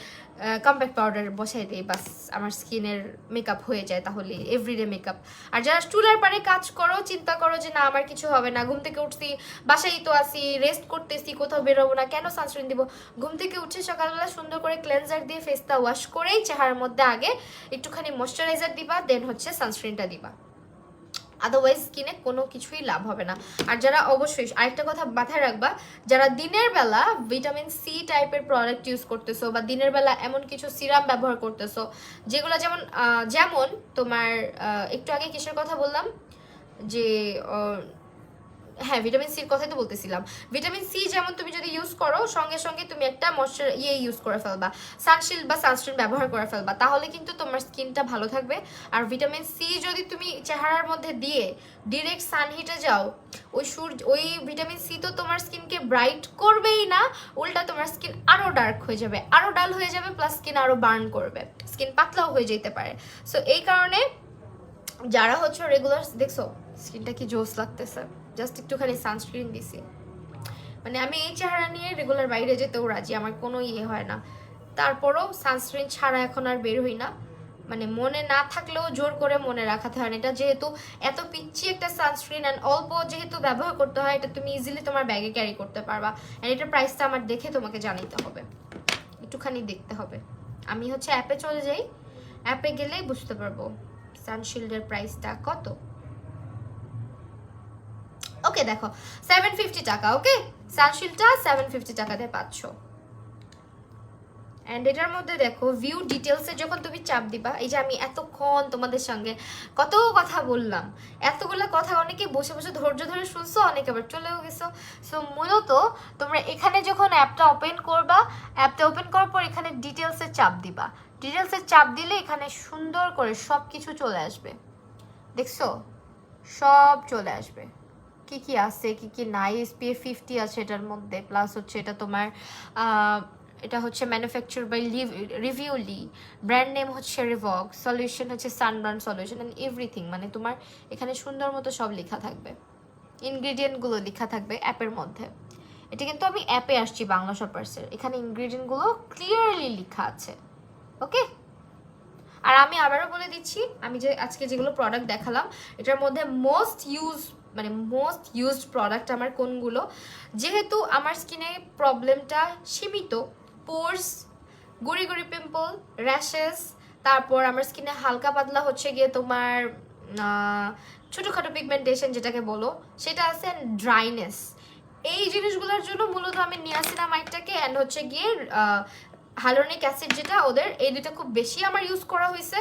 A: কম্প্যাক্ট পাউডার বসাই দিই, বাস আমার স্কিনের মেকআপ হয়ে যায় তাহলে, এভরিডে মেকআপ। আর যারা চুলার পাড়ে কাজ করো, চিন্তা করো যে না আমার কিছু হবে না, ঘুম থেকে উঠছি, বাসায় তো আসি, রেস্ট করতেছি, কোথাও বেরোবো না, কেন সানস্ক্রিন দিব? ঘুম থেকে উঠে সকালবেলা সুন্দর করে ক্লেনজার দিয়ে ফেসটা ওয়াশ করেই চেহারার মধ্যে আগে একটুখানি ময়শ্চারাইজার দিবা, দেন হচ্ছে সানস্ক্রিনটা দিবা, আদারওয়াইজ স্কিনে কোনো কিছুই লাভ হবে না। আর যারা অবশ্যই আরেকটা কথা মাথায় রাখবা, যারা দিনের বেলা ভিটামিন সি টাইপের প্রোডাক্ট ইউজ করতেছো, বা দিনের বেলা এমন কিছু সিরাম ব্যবহার করতেছো যেগুলো যেমন যেমন তোমার একটু আগে কিসের কথা বললাম যে হ্যাঁ ভিটামিন সির কথাই তো বলতেছিলাম। ভিটামিন সি যেমন তুমি যদি ইউজ করো সঙ্গে সঙ্গে তুমি একটা ইউজ করে ফেলবা, সানশিল্ড বা সানস্ক্রিন ব্যবহার করে ফেলবা, তাহলে কিন্তু তোমার স্কিনটা ভালো থাকবে। আর ভিটামিন সি যদি তুমি চেহারার মধ্যে দিয়ে ডিরেক্ট সানহিটে যাও, ওই ভিটামিন সি তো তোমার স্কিনকে ব্রাইট করবেই না, উল্টা তোমার স্কিন আরো ডার্ক হয়ে যাবে, আরো ডাল হয়ে যাবে, প্লাস স্কিন আরো বার্ন করবে, স্কিন পাতলাও হয়ে যেতে পারে। সো এই কারণে যারা হচ্ছে রেগুলার, দেখছো স্কিনটা কি জোস লাগতেছে, জাস্ট একটুখানি সানস্ক্রিন দিছি, মানে আমি এই চেহারা নিয়ে রেগুলার বাইরে যেতেও রাজি, আমার কোনো ইয়ে হয় না। তারপরও সানস্ক্রিন ছাড়া এখন আর বের হই না, মানে মনে না থাকলেও জোর করে মনে রাখাতে হয়। এটা যেহেতু এত পিচ্ছি একটা সানস্ক্রিন অ্যান্ড অল্প যেহেতু ব্যবহার করতে হয়, এটা তুমি ইজিলি তোমার ব্যাগে ক্যারি করতে পারবা। অ্যান্ড এটার প্রাইসটা আমার দেখে তোমাকে জানাইতে হবে, একটুখানি দেখতে হবে। আমি হচ্ছে অ্যাপে চলে যাই, অ্যাপে গেলেই বুঝতে পারবো সানশিল্ডের প্রাইসটা কত। ওকে দেখো 750 টাকা, ওকে সানশিল্ডটা 750 টাকা দিয়ে পাচ্ছ। অ্যান্ড এটার মধ্যে দেখো ভিউ ডিটেলসে যখন তুমি চাপ দিবা, এই যে আমি এতক্ষণ তোমাদের সঙ্গে কত কথা বললাম, এতগুলো কথা অনেকে বসে বসে ধৈর্য ধরে শুনছো, অনেকে আবার চলেও গেছো। সো মূলত তোমরা এখানে যখন অ্যাপটা ওপেন করবা, অ্যাপটা ওপেন করার পর এখানে ডিটেলসে চাপ দিবা, ডিটেলসে চাপ দিলে এখানে সুন্দর করে সব কিছু চলে আসবে, দেখছো সব চলে আসবে, কি কি আছে কি কি নাই। SPF 50 আছে এটার মধ্যে, প্লাস হচ্ছে এটা তোমার এটা হচ্ছে ম্যানুফ্যাকচার বাই রিভিউলি, ব্র্যান্ড নেম হচ্ছে রিভক, সলিউশন হচ্ছে সানবার্ন সলিউশন অ্যান্ড এভরিথিং। মানে তোমার এখানে সুন্দর মতো সব লেখা থাকবে, ইনগ্রিডিয়েন্টগুলো লেখা থাকবে অ্যাপের মধ্যে। এটা কিন্তু আমি অ্যাপে আসছি বাংলা শপার্সের, এখানে ইনগ্রিডিয়েন্টগুলো ক্লিয়ারলি লেখা আছে। ওকে, আর আমি আবারও বলে দিচ্ছি, আমি যে আজকে যেগুলো প্রোডাক্ট দেখালাম এটার মধ্যে মোস্ট ইউজড প্রোডাক্ট আমার কোনগুলো, যেহেতু আমার স্কিনে প্রবলেমটা সীমিত, পোর্স, গুড়ি গুড়ি পিম্পল, র্যাশেস, তারপর আমার স্কিনে হালকা পাতলা হচ্ছে গিয়ে তোমার ছোটোখাটো পিগমেন্টেশন যেটাকে বলো সেটা আছে, ড্রাইনেস, এই জিনিসগুলোর জন্য মূলত আমি নিয়াসিনামাইডটাকে অ্যান্ড হচ্ছে গিয়ে হাইলোনিক অ্যাসিড যেটা ওদের, এই দুটো খুব বেশি আমার ইউজ করা হয়েছে,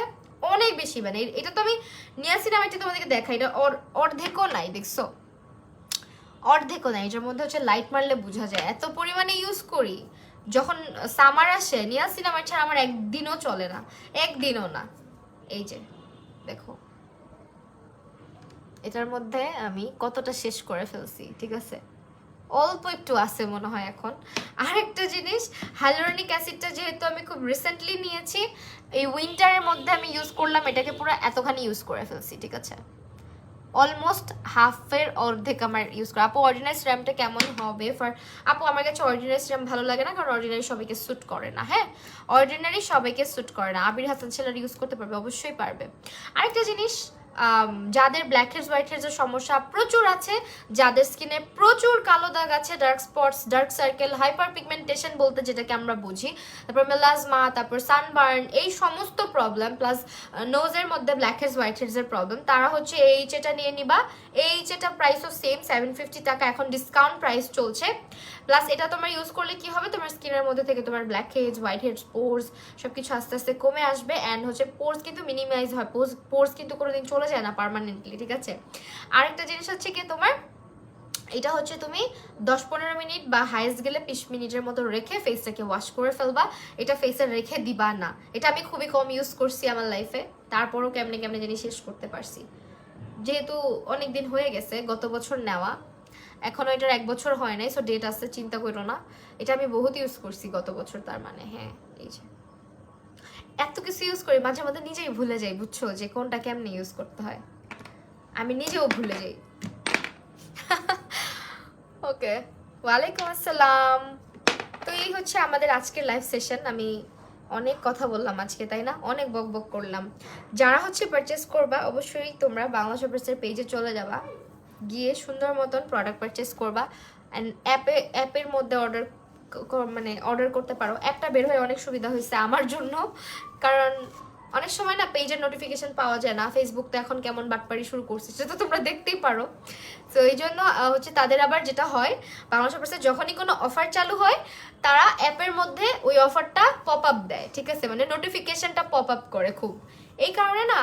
A: অনেক বেশি। মানে এটা তো আমি নিয়াসিনামাইডটা তোমাদেরকে দেখাই, এটা অর্ধেকও নাই, দেখছো অর্ধেকও নাই, এটার মধ্যে হচ্ছে লাইট মারলে বোঝা যায় এত পরিমাণে ইউজ করি। যখন সামার আসে নিয়াসিনামাইড ছাড়া আমার একদিনও চলে না, একদিনও না। এই যে দেখো এটার মধ্যে আমি কতটা শেষ করে ফেলছি, ঠিক আছে, অল্প একটু আছে মনে হয় এখন। আরেকটা জিনিস, হাইলোরনিক অ্যাসিডটা যেহেতু আমি খুব রিসেন্টলি নিয়েছি, এই উইন্টারের মধ্যে আমি ইউজ করলাম, এটাকে পুরো এতখানি ইউজ করে ফেলছি, ঠিক আছে, অলমোস্ট হাফের অর্ধেক আমার ইউজ করা। আপু অর্ডিনারি সিরামটা কেমন হবে ফর, আপু আমার কাছে অর্ডিনারি সিরাম ভালো লাগে না, কারণ অর্ডিনারি সবাইকে স্যুট করে না। হ্যাঁ, অর্ডিনারি সবাইকে স্যুট করে না, আবির হাসান ছেলের ইউজ করতে পারবে, অবশ্যই পারবে। আরেকটা জিনিস, যাদের ব্ল্যাক হেডস হোয়াইট হেডসের সমস্যা প্রচুর আছে, যাদের স্কিনে প্রচুর কালো দাগ আছে, dark spots, dark circle, hyper pigmentation বলতে যেটাকে আমরা বুঝি, তারপর মেলাজমা, তারপর সানবার্ন, এই সমস্ত প্রবলেম, প্লাস নোজের মধ্যে ব্ল্যাক হেডস হোয়াইট হেডসের প্রবলেম, তারা হচ্ছে এই যেটা নিয়ে নিবা। এই যেটা প্রাইসও সেম 750 টাকা, এখন ডিসকাউন্ট প্রাইস চলছে। প্লাস এটা তোমার ইউজ করলে কি হবে, তোমার স্কিনের মধ্যে থেকে তোমার ব্ল্যাক হেডস, হোয়াইট হেডস, পোর্স সবকিছু আস্তে আস্তে কমে আসবে। অ্যান্ড হচ্ছে পোর্স কিন্তু মিনিমাইজ হয়, পোর্স কিন্তু কোনোদিন চলে যায় না পার্মানেন্টলি, ঠিক আছে। আরেকটা জিনিস হচ্ছে কি, তোমার এটা হচ্ছে তুমি 10-15 মিনিট বা হাইস্ট গেলে 20 মিনিটের মতো রেখে ফেসটাকে ওয়াশ করে ফেলবা, এটা ফেসে রেখে দিবা না। এটা আমি খুবই কম ইউজ করছি আমার লাইফে, তারপরও কেমনে কেমনে জানি শেষ করতে পারছি, যেহেতু অনেক দিন হয়ে গেছে, গত বছর নেওয়া, এখনো এটার 1 বছর হয় নাই, সো ডেট আসছে, চিন্তা করো না। এটা আমি বহুত ইউজ করছি গত বছর, তার মানে হ্যাঁ, এই যে এত কিছু ইউজ করি, মাঝে মধ্যে নিজেই ভুলে যাই, বুঝছো, যে কোনটা কেমনে ইউজ করতে হয়, আমি নিজেও ভুলে যাই। ওকে, ওয়ালাইকুম আসসালাম। তো এই হচ্ছে আমাদের আজকের লাইভ সেশন। আমি অনেক কথা বললাম আজকে, তাই না, অনেক বক বক করলাম। যারা হচ্ছে পারচেস করবা, অবশ্যই তোমরা বাংলা শপার্সের পেজে চলে যাবা, গিয়ে সুন্দর মতন প্রোডাক্ট পারচেস করবা। অ্যান্ড অ্যাপের মধ্যে অর্ডার করতে পারো। অ্যাপটা বের হয়ে অনেক সুবিধা হয়েছে আমার জন্য, কারণ অনেক সময় না পেজের নোটিফিকেশন পাওয়া যায় না। ফেসবুক তো এখন কেমন বাটপাড়ি শুরু করছে, সেটা তো তোমরা দেখতেই পারো। তো এই জন্য হচ্ছে তাদের আবার যেটা হয়, বাংলা শপার্সে যখনই কোনো অফার চালু হয়, তারা অ্যাপের মধ্যে ওই অফারটা পপ আপ দেয়, ঠিক আছে, মানে নোটিফিকেশনটা পপ আপ করে খুব। এই কারণে না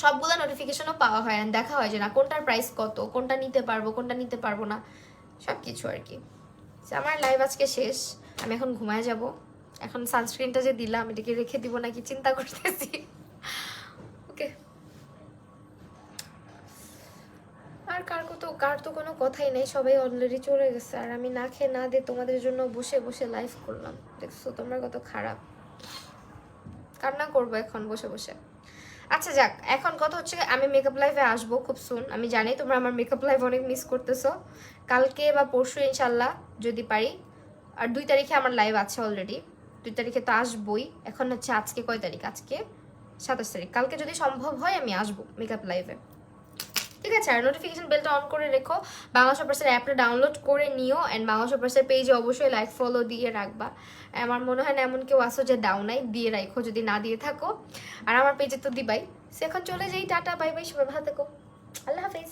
A: সবগুলো নোটিফিকেশনও পাওয়া হয়, দেখা হয় যে না কোনটার প্রাইস কত, কোনটা নিতে পারবো, কোনটা নিতে পারবো না, সব কিছু আর কি। আমার লাইভ আজকে শেষ, আমি এখন ঘুমায় যাব। এখন সানস্ক্রিনটা যে দিলাম এটাকে রেখে দিব নাকি চিন্তা করতেছি। ওকে, আর কার তো কোনো কথাই নেই, সবাই অলরেডি চলে গেছে, আর আমি না খেয়ে না দিয়ে তোমাদের জন্য বসে বসে লাইভ করলাম। দেখছো তোমরা কত খারাপ, কান্না করবো এখন বসে বসে। আচ্ছা যাক, এখন কথা হচ্ছে আমি মেকআপ লাইভে আসবো খুব সুন। আমি জানি তোমরা আমার মেকআপ লাইভ অনেক মিস করতেছো, কালকে বা পরশু ইনশাল্লাহ যদি পারি। আর 2 তারিখে আমার লাইভ আছে অলরেডি, 2 তারিখে তো আসবোই। এখন হচ্ছে আজকে কয় তারিখ, আজকে 27 তারিখ, কালকে যদি সম্ভব হয় আমি আসবো মেকআপ লাইভে, ঠিক আছে। আর নোটিফিকেশন বেলটা অন করে রেখো, বাংলা শপার্সের অ্যাপটা ডাউনলোড করে নিও, অ্যান্ড বাংলা শপার্সের পেজে অবশ্যই লাইক ফলো দিয়ে রাখবা। আমার মনে হয় না এমন কেউ আসো যে দাও নাই, দিয়ে রাখো যদি না দিয়ে থাকো। আর আমার পেজে তো দিবাই। সে এখন চলে যাই, টাটা বাই বাই, সবাই ভালো থেকো, আল্লাহ হাফেজ।